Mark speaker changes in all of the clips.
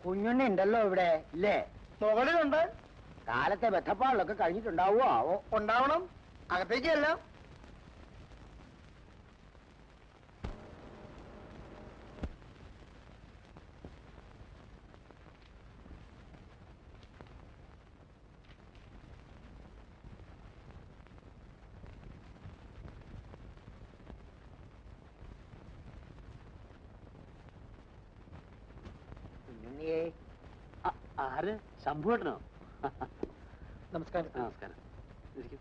Speaker 1: കുഞ്ഞുണ്ണി ഉണ്ടല്ലോ ഇവിടെ ഇല്ലേ?
Speaker 2: മുകളിലുണ്ട്.
Speaker 1: കാലത്തെ ബന്ധപ്പാടിലൊക്കെ കഴിഞ്ഞിട്ടുണ്ടാവോ ആവോ?
Speaker 2: ഉണ്ടാവണം. അകത്തേക്കല്ല.
Speaker 1: കുഞ്ഞുണ്ണിയെ
Speaker 3: ആര്? ശംഭുവേട്ടനോ?
Speaker 2: നമസ്കാരം.
Speaker 3: നമസ്കാരം. ഇരിക്കും.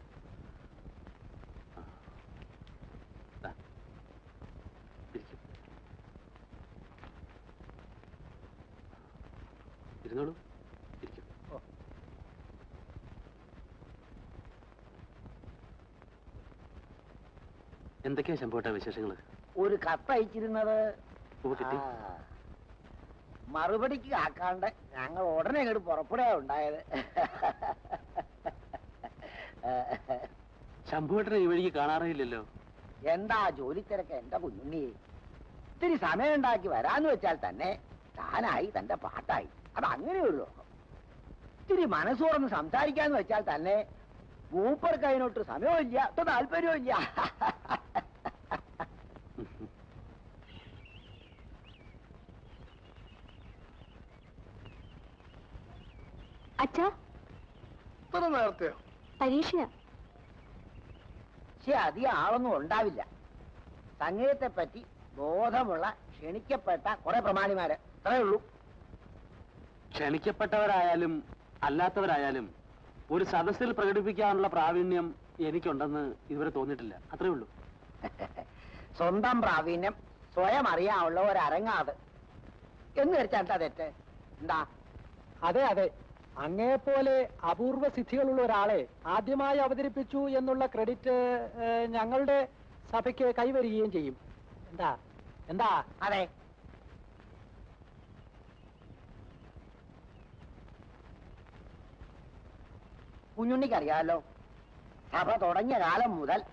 Speaker 3: ഇരിക്കും. ഇരുന്നോളൂ. ഇരിക്കും. എന്തൊക്കെയാ ശംഭുവേട്ട വിശേഷങ്ങള്?
Speaker 1: ഒരു കത്തയച്ചിരുന്നത്
Speaker 3: കിട്ടി.
Speaker 1: മറുപടിക്ക് ആക്കാണ്ട് ഞങ്ങൾ ഉടനെ ഇങ്ങോട്ട് പുറപ്പെടുക ഉണ്ടായത്.
Speaker 3: ശംഭുവേട്ടനെ ഈ വഴിക്ക് കാണാറില്ലല്ലോ.
Speaker 1: എന്താ ജോലി തിരക്ക് എന്റെ കുഞ്ഞുണ്ണിയെ? ഇത്തിരി സമയം ഉണ്ടാക്കി വരാന്ന് വെച്ചാൽ തന്നെ താനായി തന്റെ പാട്ടായി. അത് അങ്ങനെയുള്ളൂ. ഇത്തിരി മനസ്സ് തുറന്ന് സംസാരിക്കാന്ന് വെച്ചാൽ തന്നെ മൂപ്പർക്ക് അതിനൊട്ട് സമയവും ഇല്ല, ഒട്ടും താല്പര്യവും ഇല്ല.
Speaker 4: അച്ഛാ,
Speaker 2: ഇത്ര നേരത്തെയോ?
Speaker 4: പരീക്ഷയാ.
Speaker 1: പക്ഷെ അധികം ആളൊന്നും ഉണ്ടാവില്ല. സംഗീതത്തെ പറ്റി ബോധമുള്ള ക്ഷണിക്കപ്പെട്ട കുറെ പ്രമാണിമാര് അത്രേ ഉള്ളൂ.
Speaker 3: ക്ഷണിക്കപ്പെട്ടവരായാലും അല്ലാത്തവരായാലും ഒരു സദസ്സിൽ പ്രകടിപ്പിക്കാനുള്ള പ്രാവീണ്യം എനിക്കുണ്ടെന്ന് ഇതുവരെ തോന്നിയിട്ടില്ല. അത്രേ ഉള്ളൂ.
Speaker 1: സ്വന്തം പ്രാവീണ്യം സ്വയം അറിയാനുള്ള ഒരരങ്ങാത് എന്ന് വെച്ചാൽ തെറ്റ് എന്താ?
Speaker 5: അതെ അതെ, അങ്ങേപ്പോലെ അപൂർവ സിദ്ധികളുള്ള ഒരാളെ ആദ്യമായി അവതരിപ്പിച്ചു എന്നുള്ള ക്രെഡിറ്റ് ഞങ്ങളുടെ സഭയ്ക്ക് കൈവരികയും ചെയ്യും. എന്താ എന്താ?
Speaker 1: അതെ, കുഞ്ഞുണ്ണിക്കറിയാമല്ലോ, സഭ തുടങ്ങിയ കാലം മുതൽ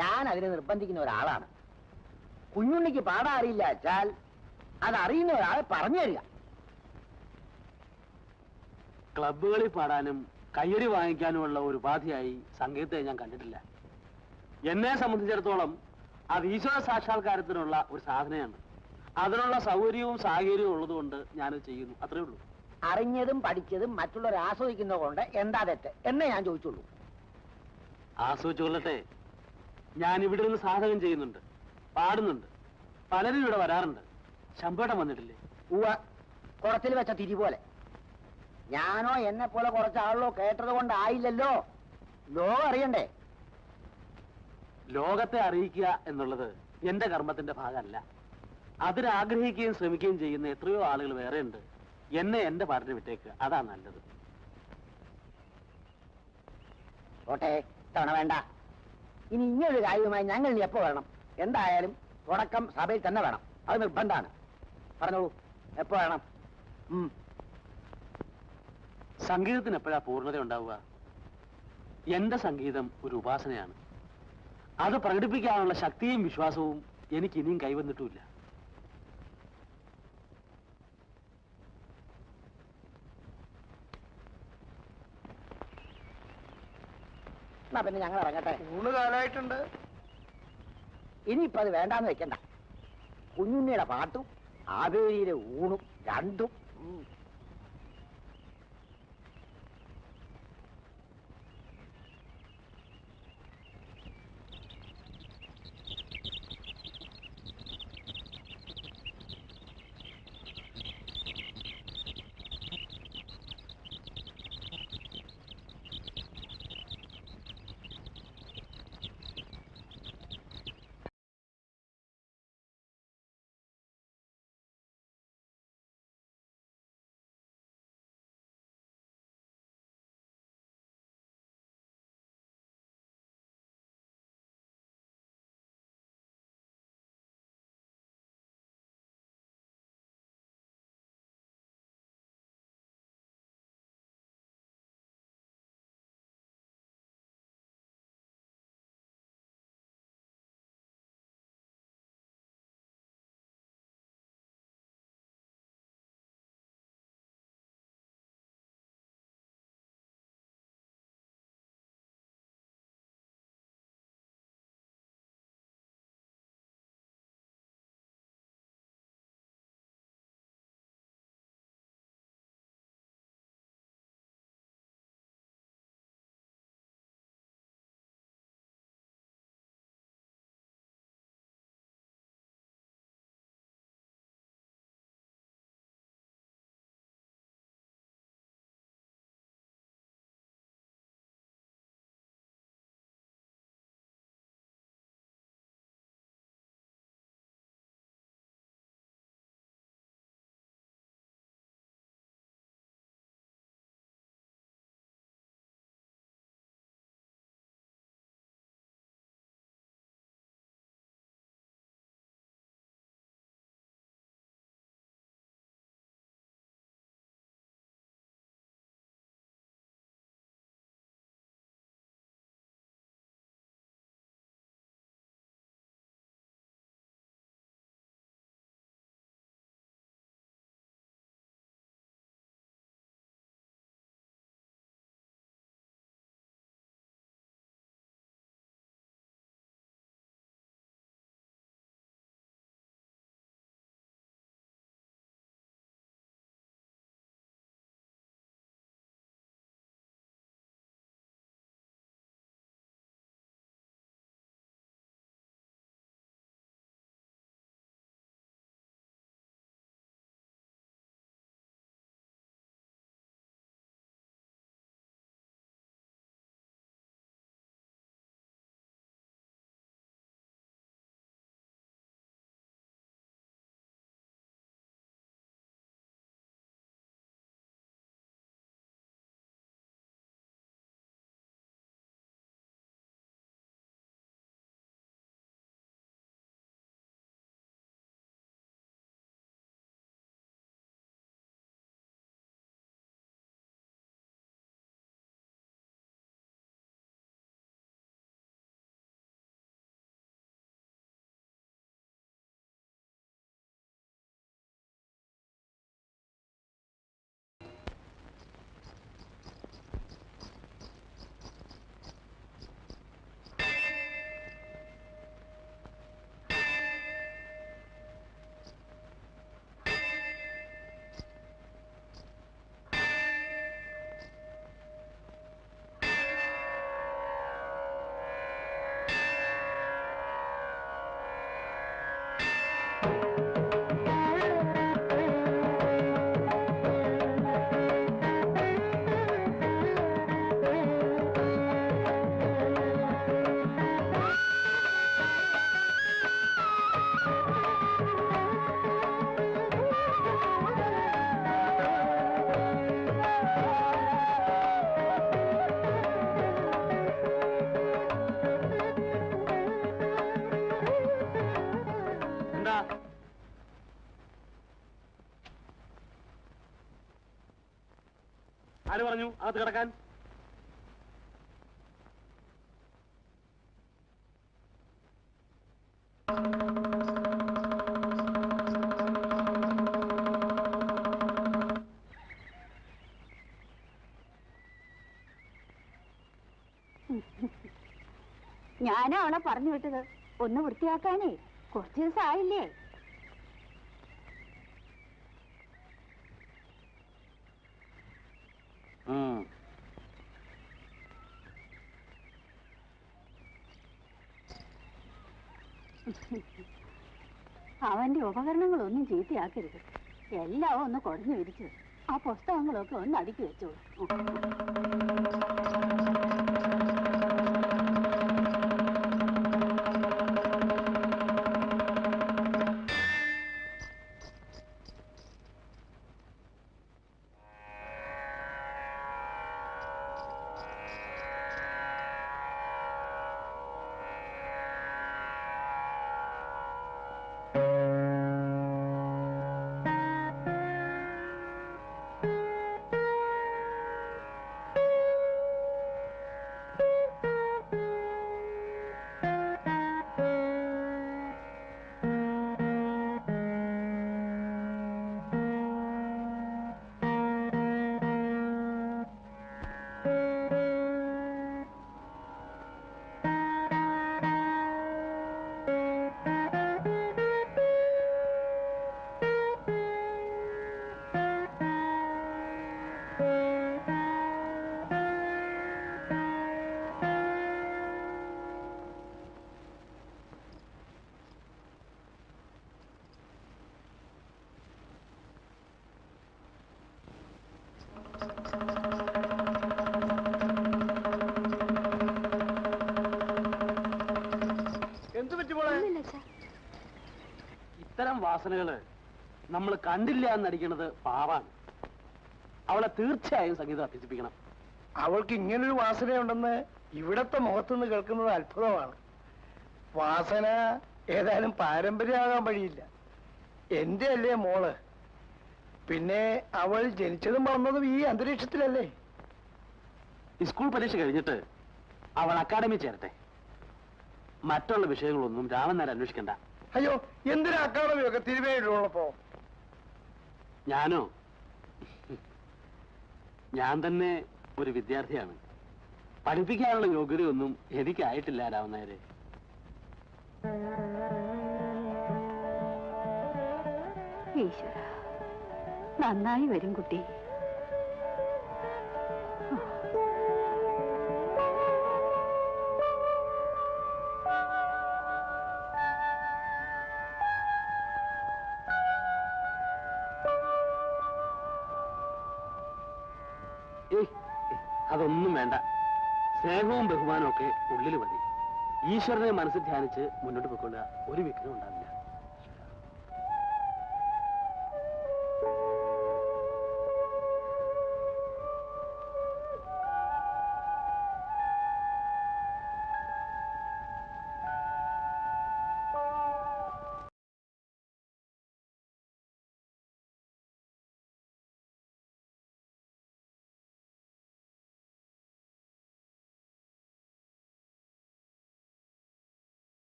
Speaker 1: ഞാൻ അതിനെ നിർബന്ധിക്കുന്ന ഒരാളാണ്. കുഞ്ഞുണ്ണിക്ക് പാടാൻ അറിയില്ല വെച്ചാൽ അതറിയുന്ന ഒരാൾ പറഞ്ഞു തരിക.
Speaker 3: ക്ലബുകളിൽ പാടാനും കയ്യടി വാങ്ങിക്കാനുമുള്ള ഒരു ഉപാധിയായി സംഗീതത്തെ ഞാൻ കണ്ടിട്ടില്ല. എന്നെ സംബന്ധിച്ചിടത്തോളം അത് ഈശ്വര സാക്ഷാത്കാരത്തിനുള്ള ഒരു സാധനയാണ്. അതിനുള്ള സൗകര്യവും സാഹചര്യവും ഉള്ളതുകൊണ്ട് ഞാനത് ചെയ്യുന്നു. അത്രേ ഉള്ളൂ.
Speaker 1: അറിഞ്ഞതും പഠിച്ചതും മറ്റുള്ളവർ ആസ്വദിക്കുന്നത് കൊണ്ട് എന്താ തെറ്റ് എന്നേ ഞാൻ ചോദിച്ചുള്ളൂ.
Speaker 3: ആസ്വദിച്ചു കൊള്ളട്ടെ. ഞാൻ ഇവിടെ നിന്ന് സാധകം ചെയ്യുന്നുണ്ട്, പാടുന്നുണ്ട്, പലരും ഇവിടെ വരാറുണ്ട്. ശമ്പേട്ടം വന്നിട്ടില്ലേ?
Speaker 1: കുളത്തിൽ വെച്ച തിരി പോലെ. ഞാനോ എന്നെ പോലെ കുറച്ചാളോ കേട്ടത് കൊണ്ടായില്ലല്ലോ. ലോകം അറിയണ്ടേ?
Speaker 3: ലോകത്തെ അറിയിക്കുക എന്നുള്ളത് എന്റെ കർമ്മത്തിന്റെ ഭാഗമല്ല. അതിനാഗ്രഹിക്കുകയും ശ്രമിക്കുകയും ചെയ്യുന്ന എത്രയോ ആളുകൾ വേറെ ഉണ്ട്. എന്നെ എന്റെ പാട്ടിന് വിട്ടേക്ക്, അതാ നല്ലത്.
Speaker 1: ഓട്ടെ, തവണ വേണ്ട. ഇനി ഇങ്ങനൊരു കാര്യവുമായി ഞങ്ങൾ ഇനി എപ്പോ വരണം? എന്തായാലും തുടക്കം സഭയിൽ തന്നെ വേണം. അത് നിർബന്ധമാണ്. പറഞ്ഞോളൂ, എപ്പോ വേണം?
Speaker 3: സംഗീതത്തിന് എപ്പോഴാ പൂർണ്ണത ഉണ്ടാവുക? എന്റെ സംഗീതം ഒരു ഉപാസനയാണ്. അത് പ്രകടിപ്പിക്കാനുള്ള ശക്തിയും വിശ്വാസവും എനിക്ക് ഇനിയും കൈവന്നിട്ടുമില്ല.
Speaker 1: എന്നാ പിന്നെ ഞങ്ങൾ ഇറങ്ങട്ടെ.
Speaker 2: ഊണ് കാലായിട്ടുണ്ട്.
Speaker 1: ഇനിയിപ്പോ അത് വേണ്ടാന്ന് വെക്കണ്ട. കുഞ്ഞുണ്ണിയുടെ പാട്ടും ആവേരിയിലെ ഊണും രണ്ടും
Speaker 3: ആര് പറഞ്ഞു അകത്ത് കിടക്കാൻ?
Speaker 4: ഞാനാ അവളെ പറഞ്ഞു വിട്ടത് ഒന്ന് വൃത്തിയാക്കാനേ. കുറച്ചു ദിവസം ആയില്ലേ. അവന്റെ ഉപകരണങ്ങളൊന്നും ചീത്തയാക്കരുത്. എല്ലാം ഒന്ന് കുടഞ്ഞു വിരിച്ച് ആ പുസ്തകങ്ങളൊക്കെ ഒന്ന് അടുക്കി വെച്ചോളൂ.
Speaker 2: എന്ത് പറ്റി മോളെ?
Speaker 3: ഇത്തരം വാസനകള് നമ്മൾ കണ്ടില്ല എന്നടിക്കണത് പാവാണ്. അവളെ തീർച്ചയായും സംഗീതം അഭ്യസിപ്പിക്കണം.
Speaker 2: അവൾക്ക് ഇങ്ങനൊരു വാസനയുണ്ടെന്ന് ഇവിടത്തെ മുഖത്തുനിന്ന് കേൾക്കുന്നത് അത്ഭുതമാണ്. വാസന ഏതായാലും പാരമ്പര്യമാകാൻ വഴിയില്ല. എന്റെ അല്ലേ മോള്? പിന്നെ അവൾ ജനിച്ചതും വളർന്നതും ഈ അന്തരീക്ഷത്തിലല്ലേ?
Speaker 3: സ്കൂൾ പരീക്ഷ കഴിഞ്ഞിട്ട് അവൾ അക്കാഡമി ചേരട്ടെ. മറ്റുള്ള വിഷയങ്ങളൊന്നും രാമൻ നേരം അന്വേഷിക്കണ്ട.
Speaker 2: അയ്യോ, എന്തിനാ അക്കാഡമിയൊക്കെ തിരുവേഴിയുള്ളപ്പോ?
Speaker 3: ഞാനോ? ഞാൻ തന്നെ ഒരു വിദ്യാർത്ഥിയാണ്. പഠിപ്പിക്കാനുള്ള യോഗ്യതയൊന്നും എനിക്കായിട്ടില്ല രാമൻ നേരെ.
Speaker 4: ഈശ്വര, നന്നായി വരും കുട്ടി.
Speaker 3: അതൊന്നും വേണ്ട. സ്നേഹവും ബഹുമാനവും ഒക്കെ ഉള്ളിൽ മതി. ഈശ്വരനെ മനസ്സിൽ ധ്യാനിച്ച് മുന്നോട്ട് പോയിക്കൊള്ളുക. ഒരു വിഘ്നം ഉണ്ടാവില്ല.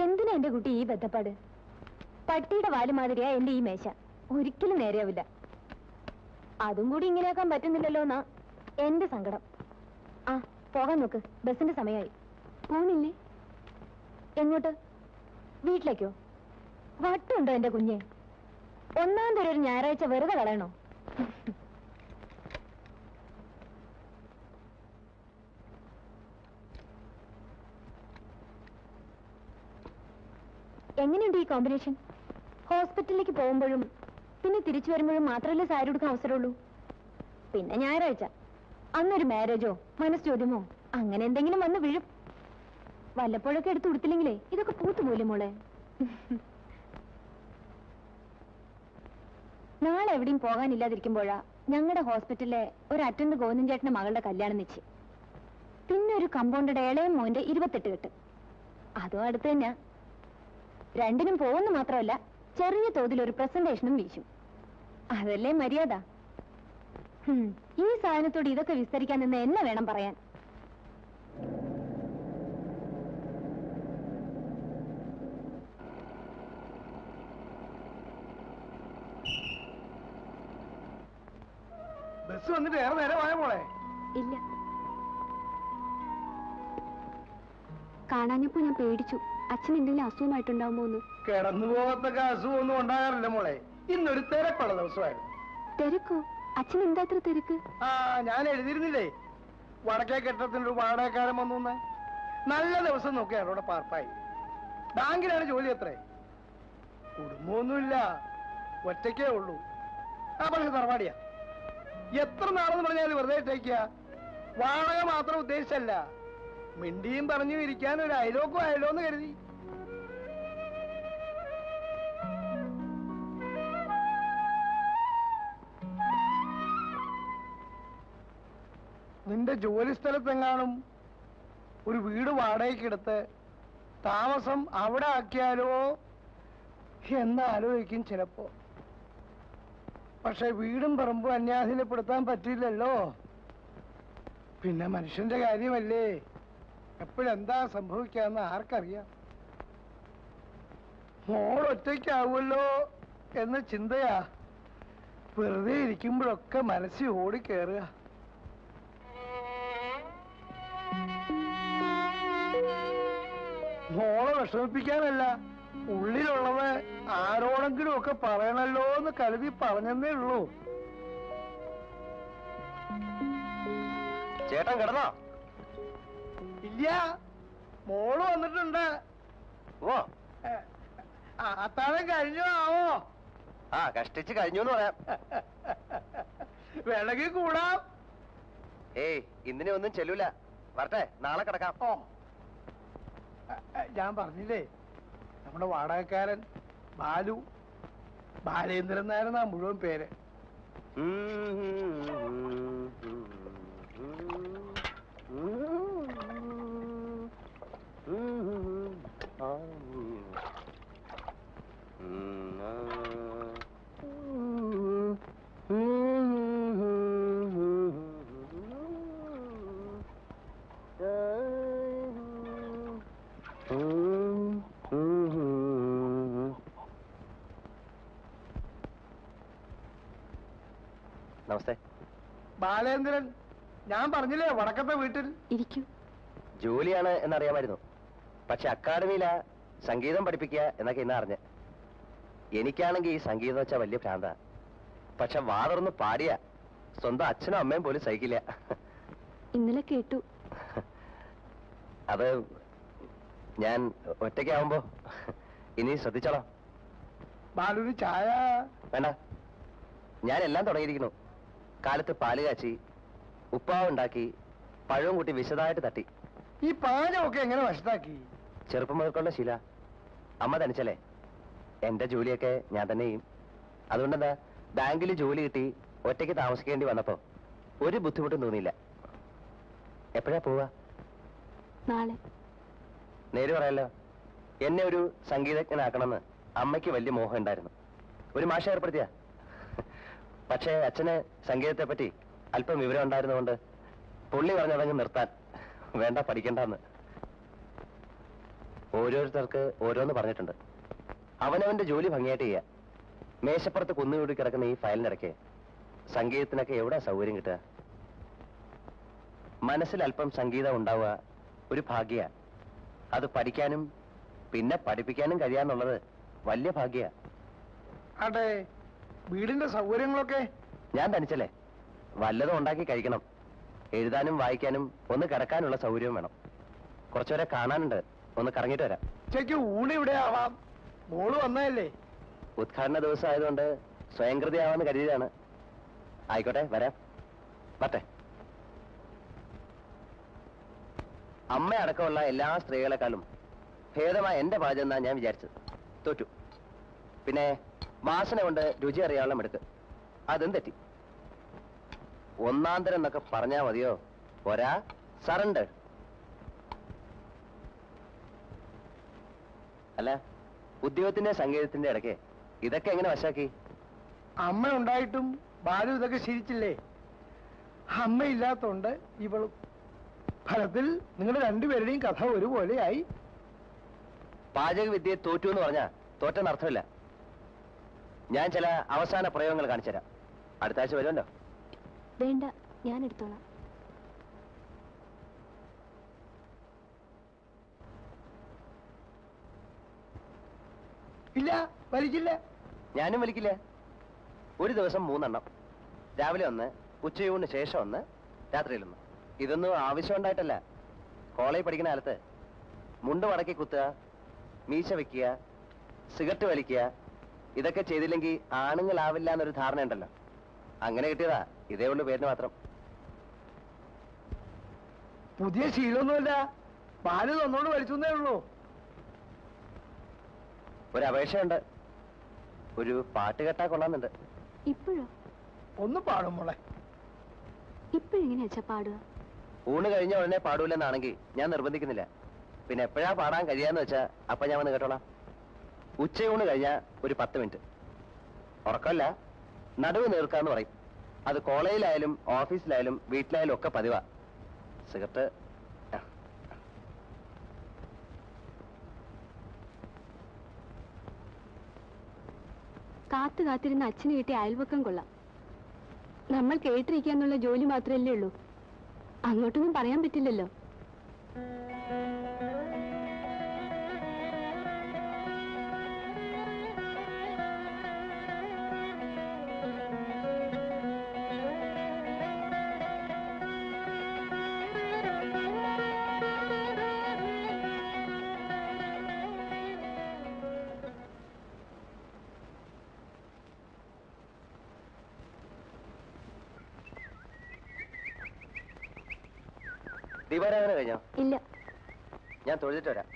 Speaker 6: എന്തിനാ എന്റെ കുട്ടി ഈ ബന്ധപ്പാട്? പട്ടിയുടെ വാല് മാതിരിയാ എന്റെ ഈ മേശ. ഒരിക്കലും നേരെയാവില്ല. അതും കൂടി ഇങ്ങനെയാക്കാൻ പറ്റുന്നില്ലല്ലോ എന്നാ എന്റെ സങ്കടം. ആ പോകാൻ നോക്ക്, ബസിന്റെ സമയമായി. പോണില്ലേ? എങ്ങോട്ട്? വീട്ടിലേക്കോ? വട്ടുണ്ടോ എന്റെ കുഞ്ഞെ? ഒന്നാം തരം ഒരു ഞായറാഴ്ച വെറുതെ കളയണോ? എങ്ങനെയുണ്ട് ഈ കോമ്പിനേഷൻ? ഹോസ്പിറ്റലിലേക്ക് പോകുമ്പോഴും പിന്നെ തിരിച്ചു വരുമ്പോഴും മാത്രമല്ലേ സാരി എടുക്കാൻ അവസരമുള്ളൂ. പിന്നെ ഞായറാഴ്ച അന്നൊരു മാരേജോ മനസ്സോദ്യമോ അങ്ങനെ എന്തെങ്കിലും വന്ന് വീഴും. വല്ലപ്പോഴൊക്കെ എടുത്ത് കൊടുത്തില്ലെങ്കിലേ ഇതൊക്കെ പൂത്തുപോലെ മോളെ. നാളെ എവിടെയും പോകാനില്ലാതിരിക്കുമ്പോഴാ ഞങ്ങളുടെ ഹോസ്പിറ്റലിലെ ഒരു അറ്റൻഡ് ഗോവിന്ദൻ ചേട്ടന്റെ മകളുടെ കല്യാണം നിശ്ചയം. പിന്നെ ഒരു കമ്പൗണ്ടറുടെ ഇളയം മോന്റെ 28 കെട്ട്. അതും അടുത്ത് തന്നെ. രണ്ടിനും പോകുന്ന മാത്രമല്ല ചെറിയ തോതിൽ ഒരു പ്രസന്റേഷനും വീശും. അതല്ലേ മര്യാദ. ഈ സാധനത്തോട് ഇതൊക്കെ വിസ്തരിക്കാൻ നിന്ന് എന്നെ വേണം പറയാൻ.
Speaker 2: ബസ് വന്നിട്ട് ഏറെ നേരമായ മോളെ?
Speaker 6: ഇല്ല, കാണാഞ്ഞപ്പോ ഞാൻ പേടിച്ചു. അച്ഛൻ എന്തെങ്കിലും അസുഖമായിട്ടുണ്ടാവുമോന്ന്.
Speaker 2: കിടന്നു പോകത്തൊക്കെ അസുഖമൊന്നും ഉണ്ടാകാറില്ല മോളെ. ഇന്നൊരു തിരക്കുള്ള ദിവസമായിരുന്നു.
Speaker 6: തിരക്കോ? അച്ഛൻ എന്താ അത്ര തിരക്ക്?
Speaker 2: ആ ഞാൻ എഴുതിയിരുന്നില്ലേ വടക്കേ കെട്ടത്തിനൊരു വാടകക്കാരൻ വന്നു. നല്ല ദിവസം നോക്കിയാണ് ഇവിടെ പാർപ്പായി. ബാങ്കിലാണ് ജോലി. എത്രേ? കുടുംബമൊന്നുമില്ല, ഒറ്റയ്ക്കേ ഉള്ളൂ. ആ പക്ഷെ തറവാടിയാ. എത്ര നാളെന്ന് പറഞ്ഞാൽ വെറുതെ ഇട്ടേക്കുക. വാടക മാത്രം ഉദ്ദേശിച്ചല്ല, മിണ്ടിയും പറഞ്ഞു ഇരിക്കാൻ ഒരു അയലോക്കും ആയല്ലോ എന്ന് കരുതി. നിന്റെ ജോലി സ്ഥലത്തെങ്ങാനും ഒരു വീട് വാടകയ്ക്കെടുത്ത് താമസം അവിടെ ആക്കിയാലോ എന്നാലോചിക്കും ചിലപ്പോ. പക്ഷെ വീടും പറമ്പും അന്യാധീനപ്പെടുത്താൻ പറ്റില്ലല്ലോ. പിന്നെ മനുഷ്യന്റെ കാര്യമല്ലേ, എപ്പോഴെന്താ സംഭവിക്കാന്ന് ആർക്കറിയാം. മോൾ ഒറ്റയ്ക്കാവുമല്ലോ എന്ന ചിന്തയാ വെറുതെ ഇരിക്കുമ്പോഴൊക്കെ മനസ്സിൽ ഓടിക്കേറുക. മോളെ വിഷമിപ്പിക്കാനല്ല, ഉള്ളിലുള്ളത് ആരോടെങ്കിലും ഒക്കെ പറയണല്ലോ എന്ന് കരുതി പറഞ്ഞെന്നേ ഉള്ളൂ.
Speaker 1: ചേട്ടൻ കിടന്നോ?
Speaker 2: ഇല്ല, മോള് വന്നിട്ടുണ്ട്.
Speaker 1: ഓ
Speaker 2: അത്താഴം കഴിഞ്ഞോ ആവോ?
Speaker 1: ആ കഷ്ടിച്ച് കഴിഞ്ഞു എന്ന് പറയാം.
Speaker 2: വേണമെങ്കിൽ കൂടാം.
Speaker 1: ഏയ് ഇന്നിനെ ഒന്നും ചെല്ലൂല. വരട്ടെ, നാളെ കിടക്കാം.
Speaker 2: ഓ ഞാൻ പറഞ്ഞില്ലേ, നമ്മുടെ വാടകക്കാരൻ ബാലു, ബാലേന്ദ്രൻ നായരെന്നാ മുഴുവൻ പേര്.
Speaker 1: നമസ്തേ.
Speaker 2: ബാലേന്ദ്രൻ, ഞാൻ പറഞ്ഞില്ലേ വടക്കത്തെ വീട്ടിൽ.
Speaker 6: ഇരിക്കൂ.
Speaker 1: ജോലിയാണ് എന്നറിയാമായിരുന്നു. പക്ഷെ അക്കാഡമിയിലാ സംഗീതം പഠിപ്പിക്കുക എന്നൊക്കെ ഇന്ന് അറിഞ്ഞ്. എനിക്കാണെങ്കിൽ ഈ സംഗീതം വെച്ചാൽ വലിയ ഭ്രാന്ത. പക്ഷെ വാതർന്ന് പാടിയ സ്വന്തം അച്ഛനും അമ്മയും പോലും സഹിക്കില്ല.
Speaker 6: ഇന്നലെ കേട്ടു.
Speaker 1: അത് ഞാൻ ഒറ്റയ്ക്കാവുമ്പോ ഇനി ശ്രദ്ധിച്ചോളാം.
Speaker 2: ബാലുവിന് ചായ
Speaker 1: വേണ്ട, ഞാൻ എല്ലാം തുടങ്ങിയിരിക്കുന്നു. കാലത്ത് പാല് കാച്ചി, ഉപ്പാവ് ഉണ്ടാക്കി, പഴവും കൂട്ടി വിശദമായിട്ട് തട്ടി.
Speaker 2: ഈ പാചകമൊക്കെ എങ്ങനെ വശത്താക്കി?
Speaker 1: ചെറുപ്പം മുതൽക്കുള്ള ശീല. അമ്മ തനിച്ചല്ലേ, എന്റെ ജോലിയൊക്കെ ഞാൻ തന്നെ ചെയ്യും. അതുകൊണ്ടെന്താ, ബാങ്കിൽ ജോലി കിട്ടി ഒറ്റയ്ക്ക് താമസിക്കേണ്ടി വന്നപ്പോ ഒരു ബുദ്ധിമുട്ടും തോന്നിയില്ല. എപ്പോഴാ പോവാ?
Speaker 6: നാളെ.
Speaker 1: നേര് പറയാലോ, എന്നെ ഒരു സംഗീതജ്ഞനാക്കണമെന്ന് അമ്മയ്ക്ക് വലിയ മോഹം ഉണ്ടായിരുന്നു. ഒരു മാഷ ഏർപ്പെടുത്തിയ. പക്ഷേ അച്ഛന് സംഗീതത്തെ പറ്റി അല്പം വിവരം ഉണ്ടായിരുന്നുകൊണ്ട് പുള്ളി പറഞ്ഞതങ്ങ് നിർത്താൻ, വേണ്ട പഠിക്കണ്ടെന്ന്.
Speaker 7: ഓരോരുത്തർക്ക് ഓരോന്ന് പറഞ്ഞിട്ടുണ്ട്. അവനവന്റെ ജോലി ഭംഗിയായിട്ട് ചെയ്യുക. മേശപ്പുറത്ത് കുന്നുകൂടി കിടക്കുന്ന ഈ ഫയലിനിടയ്ക്ക് സംഗീതത്തിനൊക്കെ എവിടെ സൗകര്യം കിട്ടുക? മനസ്സിൽ അല്പം സംഗീതം ഉണ്ടാവുക ഒരു ഭാഗ്യ. അത് പഠിക്കാനും പിന്നെ പഠിപ്പിക്കാനും കഴിയാന്നുള്ളത് വലിയ ഭാഗ്യ.
Speaker 2: അതെ, വീടിന്റെ സൗകര്യങ്ങളൊക്കെ?
Speaker 7: ഞാൻ തനിച്ചല്ലേ, വല്ലതും ഉണ്ടാക്കി കഴിക്കണം. എഴുതാനും വായിക്കാനും ഒന്ന് കിടക്കാനുള്ള സൗകര്യവും വേണം. കുറച്ചുപേരെ കാണാനുണ്ട്, ഒന്ന് കറങ്ങിയിട്ട് വരാം.
Speaker 2: ഉച്ചയ്ക്ക് ഊണ് ഇവിടെ ആവാം. മോള് വന്നതല്ലേ?
Speaker 7: ഉദ്ഘാടന ദിവസം ആയതുകൊണ്ട് സ്വയംകൃതിയാവാന്ന് കരുതിയതാണ്. ആയിക്കോട്ടെ, വരാം. പറ്റേ. അമ്മ അടക്കമുള്ള എല്ലാ സ്ത്രീകളെക്കാളും ഭേദമായ എന്റെ പാചകം എന്നാ ഞാൻ വിചാരിച്ചത്. തോറ്റു. പിന്നെ വാസന കൊണ്ട് രുചി അറിയാനുള്ള മെടുക്ക്, അതും തെറ്റി. ഒന്നാന്തരം എന്നൊക്കെ പറഞ്ഞാ മതിയോ? പോരാ, സറണ്ടർ. അല്ല, ഉദ്യോഗത്തിന്റെ സംഗീതത്തിന്റെ ഇടയ്ക്ക് ഇതൊക്കെ എങ്ങനെ വശാക്കി?
Speaker 2: അമ്മ ഉണ്ടായിട്ടും ബാലു ഇതൊക്കെ ശീലിച്ചില്ലേ? അമ്മ ഇല്ലാത്തോണ്ട് ഇവളും. ഫലത്തിൽ നിങ്ങളുടെ രണ്ടുപേരുടെയും കഥ ഒരുപോലെയായി.
Speaker 7: പാചക വിദ്യയെ തോറ്റു എന്ന് പറഞ്ഞാ തോറ്റെന്നർത്ഥമില്ല. ഞാൻ ചില അവസാന പ്രയോഗങ്ങൾ കാണിച്ചുതരാം. അടുത്ത ആഴ്ച വരുമല്ലോ.
Speaker 6: വേണ്ട, ഞാൻ എടുത്തോളാം.
Speaker 2: ഇല്ല, വലിക്കില്ല.
Speaker 7: ഞാനും വലിക്കില്ല. ഒരു ദിവസം 3 എണ്ണം. രാവിലെ 1, ഉച്ചയൂണിന് ശേഷം 1, രാത്രിയിൽ 1. ഇതൊന്നും ആവശ്യം ഉണ്ടായിട്ടല്ല. കോളേജ് പഠിക്കുന്ന കാലത്ത് മുണ്ട് മടക്കി കുത്തുക, മീശ വെക്കുക, സിഗരറ്റ് വലിക്കുക, ഇതൊക്കെ ചെയ്തില്ലെങ്കിൽ ആണുങ്ങളാവില്ല എന്നൊരു ധാരണ ഉണ്ടല്ലോ. അങ്ങനെ കിട്ടിയതാ. ഇതേ ഉള്ളു പേരിന് മാത്രം.
Speaker 2: പുതിയ ശീലമൊന്നുമില്ല. ബാലു തന്നോട് വലിച്ചേ ഉള്ളൂ.
Speaker 7: ഒരു അപേക്ഷയുണ്ട്. ഒരു പാട്ട് കേട്ടാ കൊള്ളാന്നുണ്ട്.
Speaker 6: ഇപ്പോഴോ?
Speaker 2: ഒന്ന് പാടും മോളെ.
Speaker 6: ഇപ്പോഴെങ്ങനെയാ അച്ഛാ പാടുക?
Speaker 7: ഊണ് കഴിഞ്ഞ ഉടനെ പാടൂലെന്നാണെങ്കിൽ ഞാൻ നിർബന്ധിക്കുന്നില്ല. പിന്നെ എപ്പോഴാ പാടാൻ കഴിയാന്ന് വെച്ചാ അപ്പൊ ഞാൻ വന്ന് കേട്ടോളാം. ഉച്ചയൂണ് കഴിഞ്ഞാ ഒരു 10 മിനിറ്റ്. ഉറക്കമല്ല, നടുവ് നീർക്കാന്ന് പറയും. അത് കോളേജിലായാലും ഓഫീസിലായാലും വീട്ടിലായാലും ഒക്കെ പതിവാ. സിഗരറ്റ്
Speaker 6: കാത്തിരുന്ന അച്ഛന് കിട്ടിയ അയൽവക്കം കൊള്ളാം. നമ്മൾ കേട്ടിരിക്കാന്നുള്ള ജോലി മാത്രമല്ലേ ഉള്ളൂ. അങ്ങോട്ടൊന്നും പറയാൻ പറ്റില്ലല്ലോ.
Speaker 7: ദീപാരാധന കഴിഞ്ഞോ?
Speaker 6: ഇല്ല.
Speaker 7: ഞാൻ തൊഴുതിട്ട് വരാം.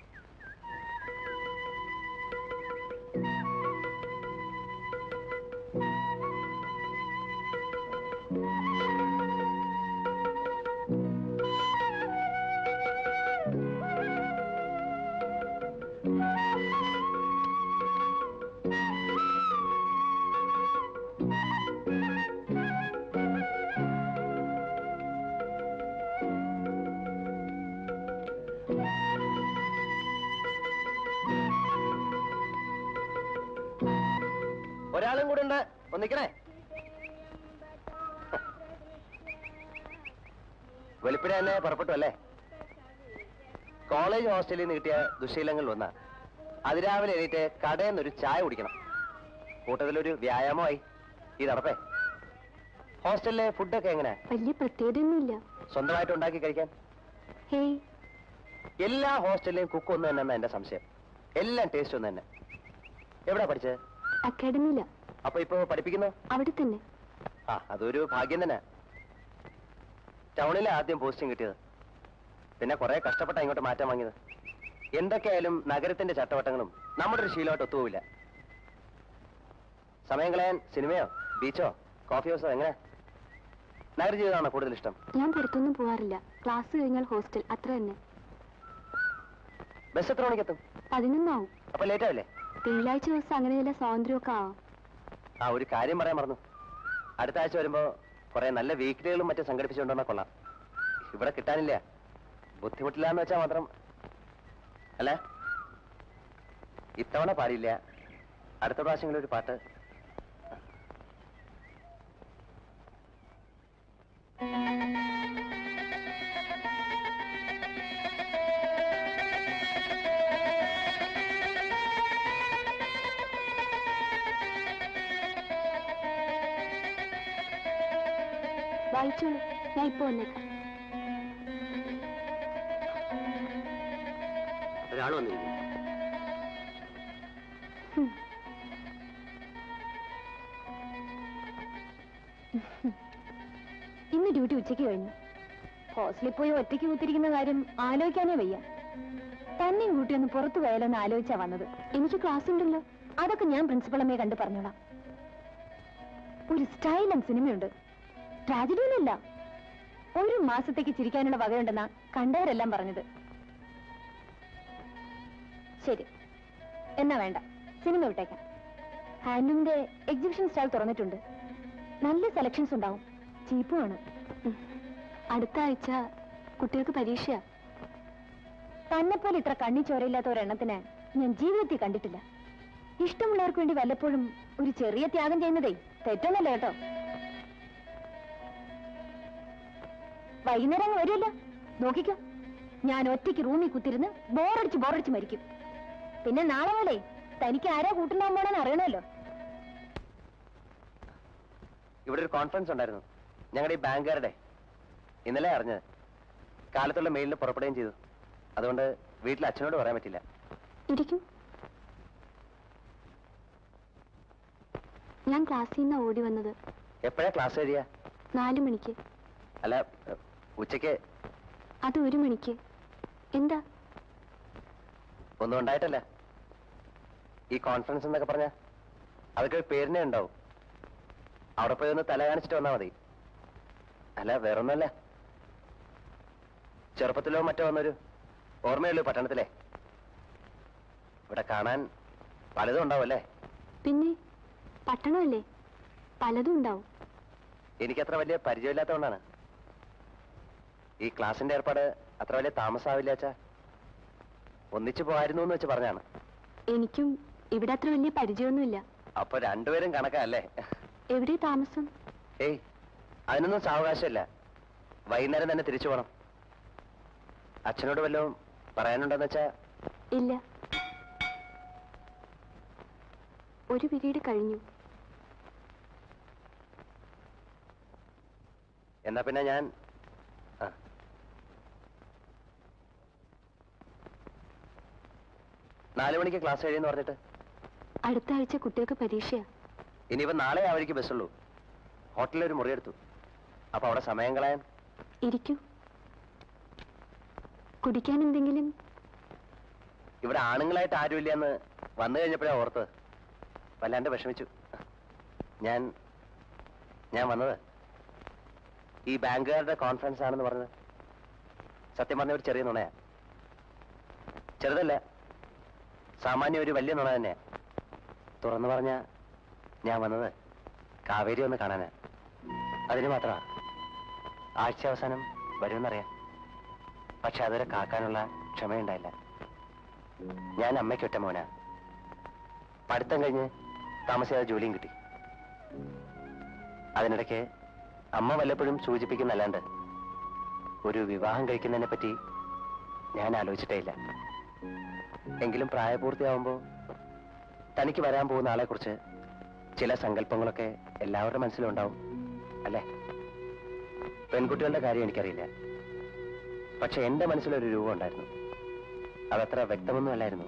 Speaker 7: ഒരാളും കൂടെ ഉണ്ട്. ഒന്നിക്കണേ. വെളുപ്പിനെ തന്നെ പുറപ്പെട്ടു അല്ലേ? കോളേജ് ഹോസ്റ്റലിൽ നിന്ന് കിട്ടിയ ദുശീലങ്ങളിൽ ഒന്നാ അതിരാവിലെ എണീറ്റ് കടയിൽ നിന്നൊരു ചായ കുടിക്കണം. കൂട്ടത്തിലൊരു വ്യായാമമായി ഈ നടപ്പേ. ഹോസ്റ്റലിലെ ഫുഡൊക്കെ എങ്ങനെ?
Speaker 6: വലിയ പ്രത്യേകതയൊന്നുമില്ല.
Speaker 7: സ്വന്തമായിട്ട് ഉണ്ടാക്കി കഴിക്കാൻ?
Speaker 6: ഹേയ്,
Speaker 7: എല്ലാ ഹോസ്റ്റലിലെയും കുക്ക് ഒന്ന് തന്നെ എന്റെ സംശയം. എല്ലാം ടേസ്റ്റ് ഒന്ന് തന്നെ. എവിടാ പഠിച്ചത്?
Speaker 6: അക്കാഡമിയില.
Speaker 7: അപ്പൊ ഇപ്പൊ പഠിപ്പിക്കുന്നു?
Speaker 6: അവിടെ തന്നെ.
Speaker 7: ആ, അതൊരു ഭാഗ്യം തന്നെ. ടൗണിലെ ആദ്യം പോസ്റ്റിംഗ് കിട്ടിയത്. പിന്നെ കുറെ കഷ്ടപ്പെട്ട ഇങ്ങോട്ട് മാറ്റാൻ വാങ്ങിയത്. എന്തൊക്കെയായാലും നഗരത്തിന്റെ ചട്ടവട്ടങ്ങളും നമ്മുടെ ഒരു ശീലമായിട്ട് ഒത്തുപോവില്ല. സമയം കളയാൻ സിനിമയോ ബീച്ചോ കോഫി ഹൗസോ എങ്ങനെ? നഗര ജീവിതമാണോ കൂടുതൽ ഇഷ്ടം?
Speaker 6: ഞാൻ പുറത്തൊന്നും പോവാറില്ല. ക്ലാസ് കഴിഞ്ഞാൽ ഹോസ്റ്റൽ, അത്ര തന്നെ.
Speaker 7: ബസ് എത്ര മണിക്കെത്തും?
Speaker 6: 11 ആവും.
Speaker 7: അപ്പൊ ലേറ്റ് ആവില്ലേ?
Speaker 6: തിങ്കളാഴ്ച ദിവസം അങ്ങനെ ചില സ്വാതന്ത്ര്യമൊക്കെ ആവാം.
Speaker 7: ആ, ഒരു കാര്യം പറയാൻ മറന്നു. അടുത്ത ആഴ്ച വരുമ്പോ കുറെ നല്ല വീക്കിലികളും മറ്റും സംഘടിപ്പിച്ചുകൊണ്ടുവന്നാ കൊള്ളാം. ഇവിടെ കിട്ടാനില്ല. ബുദ്ധിമുട്ടില്ല എന്ന് വെച്ചാൽ മാത്രം. അല്ല, ഇത്തവണ പാടില്ല, അടുത്ത പ്രാവശ്യങ്ങളിൽ ഒരു പാട്ട്.
Speaker 6: വായിച്ചോളൂ, ഞാൻ ഇപ്പൊ വന്നേക്കാം.
Speaker 7: ഒരാൾ വന്നിരിക്കുന്നു.
Speaker 6: ഇന്ന് ഡ്യൂട്ടി ഉച്ചയ്ക്ക് കഴിഞ്ഞു. ഹോസ്റ്റലിൽ പോയി ഒറ്റയ്ക്ക് കൂത്തിരിക്കുന്ന കാര്യം ആലോചിക്കാനേ വയ്യ. തന്നെയും കൂട്ടി ഒന്ന് പുറത്തു പോയാലോന്ന് ആലോചിച്ചാ വന്നത്. എനിക്ക് ക്ലാസ് ഉണ്ടല്ലോ, അതൊക്കെ ഞാൻ പ്രിൻസിപ്പളമ്മയെ കണ്ട് പറഞ്ഞോളാം. ഒരു സ്റ്റൈലും സിനിമയുണ്ട്, ട്രാജഡിയൊന്നുമില്ല. 1 മാസത്തേക്ക് ചിരിക്കാനുള്ള വകയുണ്ടെന്നാ കണ്ടവരെല്ലാം പറഞ്ഞത്. ശരി, എന്നാ വേണ്ട, സിനിമ വിട്ടേക്കാം. ഹാൻഡ്ലൂമിന്റെ എക്സിബിഷൻ സ്റ്റാൾ തുറന്നിട്ടുണ്ട്. നല്ല സെലക്ഷൻസ് ഉണ്ടാവും, ചീപ്പുമാണ്. അടുത്ത ആഴ്ച കുട്ടികൾക്ക് പരീക്ഷയാ. തന്നെപ്പോലെ ഇത്ര കണ്ണി ചോരയില്ലാത്ത ഒരെണ്ണത്തിന് ഞാൻ ജീവിതത്തിൽ കണ്ടിട്ടില്ല. ഇഷ്ടമുള്ളവർക്ക് വേണ്ടി വല്ലപ്പോഴും ഒരു ചെറിയ ത്യാഗം ചെയ്യുന്നതേ തെറ്റൊന്നല്ല കേട്ടോ. വൈകുന്നേരം അങ്ങ് വരുമല്ലോ, നോക്കിക്കോ. ഞാൻ ഒറ്റയ്ക്ക് റൂമിൽ കുത്തിരുന്ന് ബോറടിച്ച് മരിക്കും. പിന്നെ നാളെ പോലെ തനിക്ക് ആരാ കൂട്ടുണ്ടാകാൻ പോണെന്ന് അറിയണമല്ലോ.
Speaker 7: ഇവിടെ ഒരു കോൺഫറൻസ് ഉണ്ടായിരുന്നു ഞങ്ങളുടെ ഈ ബാങ്കുകാരുടെ. ഇന്നലെ അറിഞ്ഞത്. കാലത്തുള്ള മെയിലിന് പുറപ്പെടുകയും ചെയ്തു. അതുകൊണ്ട് വീട്ടിൽ അച്ഛനോട് പറയാൻ പറ്റില്ല.
Speaker 6: ഇരിക്കും. ഞാൻ ക്ലാസ്സിൽ നിന്ന് ഓടി വന്നത്.
Speaker 7: എപ്പോഴാ ക്ലാസ് കഴിയാ?
Speaker 6: 4 മണിക്ക്.
Speaker 7: അല്ല, ഉച്ചയ്ക്ക്.
Speaker 6: അത് 1 മണിക്ക്. എന്താ?
Speaker 7: ഒന്നും ഉണ്ടായിട്ടല്ല. ഈ കോൺഫറൻസ് എന്നൊക്കെ പറഞ്ഞ അതൊക്കെ ഒരു പേരിനെ ഉണ്ടാവും. അവിടെ പോയി ഒന്ന് തല കാണിച്ചിട്ട് വന്നാൽ മതി. അല്ല, വേറൊന്നല്ല. ചെറുപ്പത്തിലോ മറ്റോ വന്നൊരു ഓർമ്മയുള്ളൂ പട്ടണത്തിലെ. ഇവിടെ കാണാൻ പലതും ഉണ്ടാവുമല്ലേ?
Speaker 6: പിന്നെ പട്ടണമല്ലേ, പലതും ഉണ്ടാവും.
Speaker 7: എനിക്കത്ര വലിയ പരിചയമില്ലാത്തതുകൊണ്ടാണ്. ഈ ക്ലാസിന്റെ ഏർപ്പാട് അത്ര വലിയ താമസമാവില്ല അച്ഛാ. ഒന്നിച്ചു പോകായിരുന്നു എന്ന് വെച്ച് പറഞ്ഞാണ്.
Speaker 6: എനിക്കും ഇവിടെ അത്ര വലിയ പരിചയമൊന്നുമില്ല.
Speaker 7: അപ്പൊ രണ്ടുപേരും കണക്കല്ലേ?
Speaker 6: എവിടെ താമസം?
Speaker 7: ഏയ്, അതിനൊന്നും സാവകാശമില്ല. വൈകുന്നേരം തന്നെ തിരിച്ചു പോകണം. അച്ഛനോട് വല്ലതും പറയാനുണ്ടെന്ന് വെച്ചാ?
Speaker 6: ഇല്ല, ഒരു പീരീഡ് കഴിഞ്ഞു.
Speaker 7: എന്നാ പിന്നെ ഞാൻ 4 മണിക്ക് ക്ലാസ് കഴിയുമെന്ന് പറഞ്ഞിട്ട്.
Speaker 6: അടുത്ത ആഴ്ച കുട്ടികൾക്ക് പരീക്ഷയാ.
Speaker 7: ഇനിയിപ്പോ നാളെ ആ വഴിക്ക് ബസ്സുള്ളൂ. ഹോട്ടലിൽ ഒരു മുറിയെടുത്തു. അപ്പൊ അവിടെ സമയം കളയാൻ.
Speaker 6: ഇരിക്കൂ. കുടിക്കാൻ എന്തെങ്കിലും?
Speaker 7: ഇവിടെ ആണുങ്ങളായിട്ട് ആരുമില്ല എന്ന് വന്നു കഴിഞ്ഞപ്പോഴാ ഓർത്തത്. വല്ലാണ്ട് വിഷമിച്ചു. ഞാൻ വന്നത് ഈ ബാങ്കുകാരുടെ കോൺഫറൻസ് ആണെന്ന് പറഞ്ഞത് സത്യം പറഞ്ഞ ഒരു ചെറിയ നുണയാ. ചെറുതല്ല, സാമാന്യം ഒരു വലിയ നുണ തന്നെയാ. തുറന്നു പറഞ്ഞ ഞാൻ വന്നത് കാവേരി ഒന്ന് കാണാനാ. അതിന് മാത്രമാ. ആഴ്ച അവസാനം വരുമെന്നറിയാം. പക്ഷെ അതുവരെ കാക്കാനുള്ള ക്ഷമയുണ്ടായില്ല. ഞാൻ അമ്മയ്ക്കൊറ്റ മോനാ. പഠിത്തം കഴിഞ്ഞ് താമസിയാതെ ജോലിയും കിട്ടി. അതിനിടയ്ക്ക് അമ്മ വല്ലപ്പോഴും സൂചിപ്പിക്കുന്നല്ലാണ്ട് ഒരു വിവാഹം കഴിക്കുന്നതിനെ പറ്റി ഞാൻ ആലോചിച്ചിട്ടേ ഇല്ല. എങ്കിലും പ്രായപൂർത്തിയാവുമ്പോ തനിക്ക് വരാൻ പോകുന്ന ആളെ കുറിച്ച് ചില സങ്കല്പങ്ങളൊക്കെ എല്ലാവരുടെ മനസ്സിലും ഉണ്ടാവും അല്ലേ? പെൺകുട്ടികളുടെ കാര്യം എനിക്കറിയില്ല. പക്ഷെ എന്റെ മനസ്സിലൊരു രൂപം ഉണ്ടായിരുന്നു. അതത്ര വ്യക്തമൊന്നും അല്ലായിരുന്നു.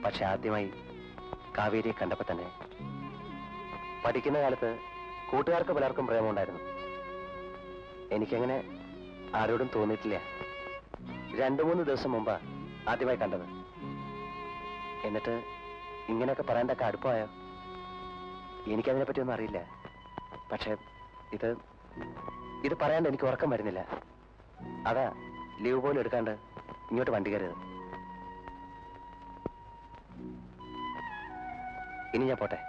Speaker 7: പക്ഷെ ആദ്യമായി കാവേരിയെ കണ്ടപ്പോ തന്നെ പഠിക്കുന്ന കാലത്ത് കൂട്ടുകാർക്ക് പലർക്കും പ്രേമമുണ്ടായിരുന്നു. എനിക്കങ്ങനെ ആരോടും തോന്നിയിട്ടില്ല. 2-3 ദിവസം മുമ്പാ ആദ്യമായി കണ്ടത്. എന്നിട്ട് ഇങ്ങനെയൊക്കെ പറയാൻ തക്ക അടുപ്പമായോ? എനിക്കതിനെ പറ്റിയൊന്നും അറിയില്ല. പക്ഷെ ഇത് പറയാണ്ട് എനിക്ക് ഉറക്കം വരുന്നില്ല. അതാ ലീവ് പോലും എടുക്കാണ്ട് ഇങ്ങോട്ട് വണ്ടി കയറിയത്. ഇനി ഞാൻ പോട്ടെ.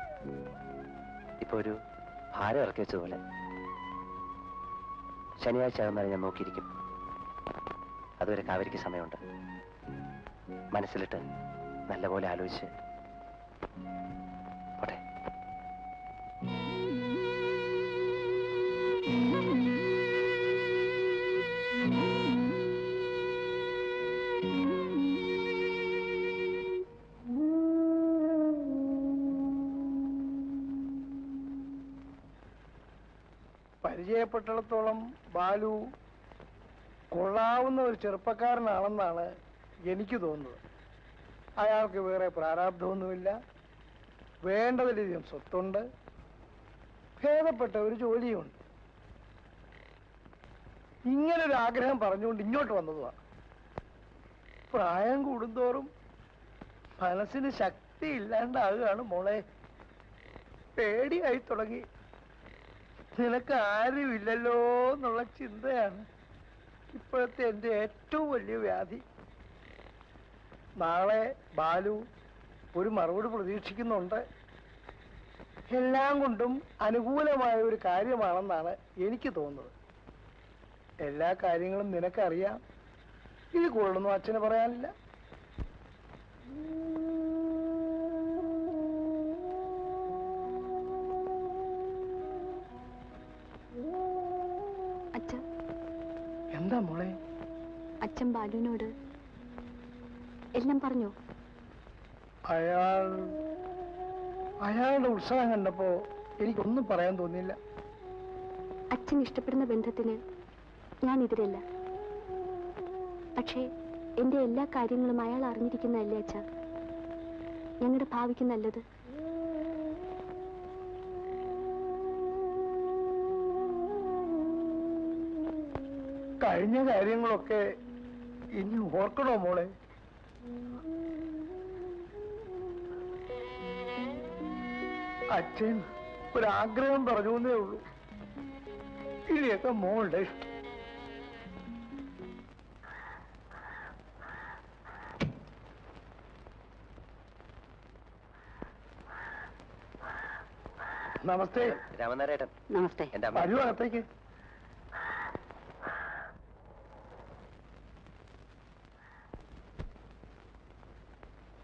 Speaker 7: ഇപ്പൊ ഒരു ഭാരം ഇറക്കി വെച്ചതുപോലെ. ശനിയാഴ്ച ആകുന്നാലും ഞാൻ നോക്കിയിരിക്കും. അതുവരെ കാവേരിക്ക് സമയമുണ്ട്. മനസ്സിലിട്ട് നല്ലപോലെ ആലോചിച്ച് പോട്ടെ.
Speaker 2: പരിചയപ്പെട്ടിടത്തോളം ബാലു കൊള്ളാവുന്ന ഒരു ചെറുപ്പക്കാരനാണെന്നാണ് എനിക്ക് തോന്നുന്നത്. അയാൾക്ക് വേറെ പ്രാരാബ്ധമൊന്നുമില്ല, വേണ്ടതിലധികം സ്വത്തുണ്ട്, ഭേദപ്പെട്ട ഒരു ജോലിയുണ്ട്. ഇങ്ങനൊരു ആഗ്രഹം പറഞ്ഞുകൊണ്ട് ഇങ്ങോട്ട് വന്നതുമാണ്. പ്രായം കൂടുന്തോറും മനസ്സിന് ശക്തി ഇല്ലാണ്ടാകുകയാണ് മോളെ. പേടിയായി തുടങ്ങി. നിനക്ക് ആരുമില്ലല്ലോ എന്നുള്ള ചിന്തയാണ് ഇപ്പോഴത്തെ എൻ്റെ ഏറ്റവും വലിയ വ്യാധി. നാളെ ബാലു ഒരു മറുപടി പ്രതീക്ഷിക്കുന്നുണ്ട്. എല്ലാം കൊണ്ടും അനുകൂലമായ ഒരു കാര്യമാണെന്നാണ് എനിക്ക് തോന്നുന്നത്. എല്ലാ കാര്യങ്ങളും നിനക്കറിയാം. ഇത് കൂടുതലൊന്നും അച്ഛന് പറയാനില്ല. എന്താ മോളെ?
Speaker 4: അച്ഛൻ ബാലുവിനോട് എല്ലാം പറഞ്ഞോ?
Speaker 2: അയാളുടെ ഉത്സാഹം കണ്ടപ്പോ എനിക്കൊന്നും പറയാൻ തോന്നിയില്ല.
Speaker 4: അച്ഛൻ ഇഷ്ടപ്പെടുന്ന ബന്ധത്തിന് ഞാൻ എതിരല്ല. പക്ഷേ എന്റെ എല്ലാ കാര്യങ്ങളും അയാൾ അറിഞ്ഞിരിക്കുന്നതല്ലേ അച്ഛ ഞങ്ങളുടെ ഭാവിക്ക് നല്ലത്.
Speaker 2: കഴിഞ്ഞ കാര്യങ്ങളൊക്കെ ഇനി ഓർക്കണോ മോളെ? അച്ഛൻ ഒരാഗ്രഹം പറഞ്ഞു എന്നേ ഉള്ളൂ. ഇനിയൊക്കെ മോളുടെ ഇഷ്ടം. നമസ്തേ.
Speaker 7: രാമനാരേട്ടൻ.
Speaker 4: നമസ്തേ.
Speaker 2: വരൂ അകത്തേക്ക്.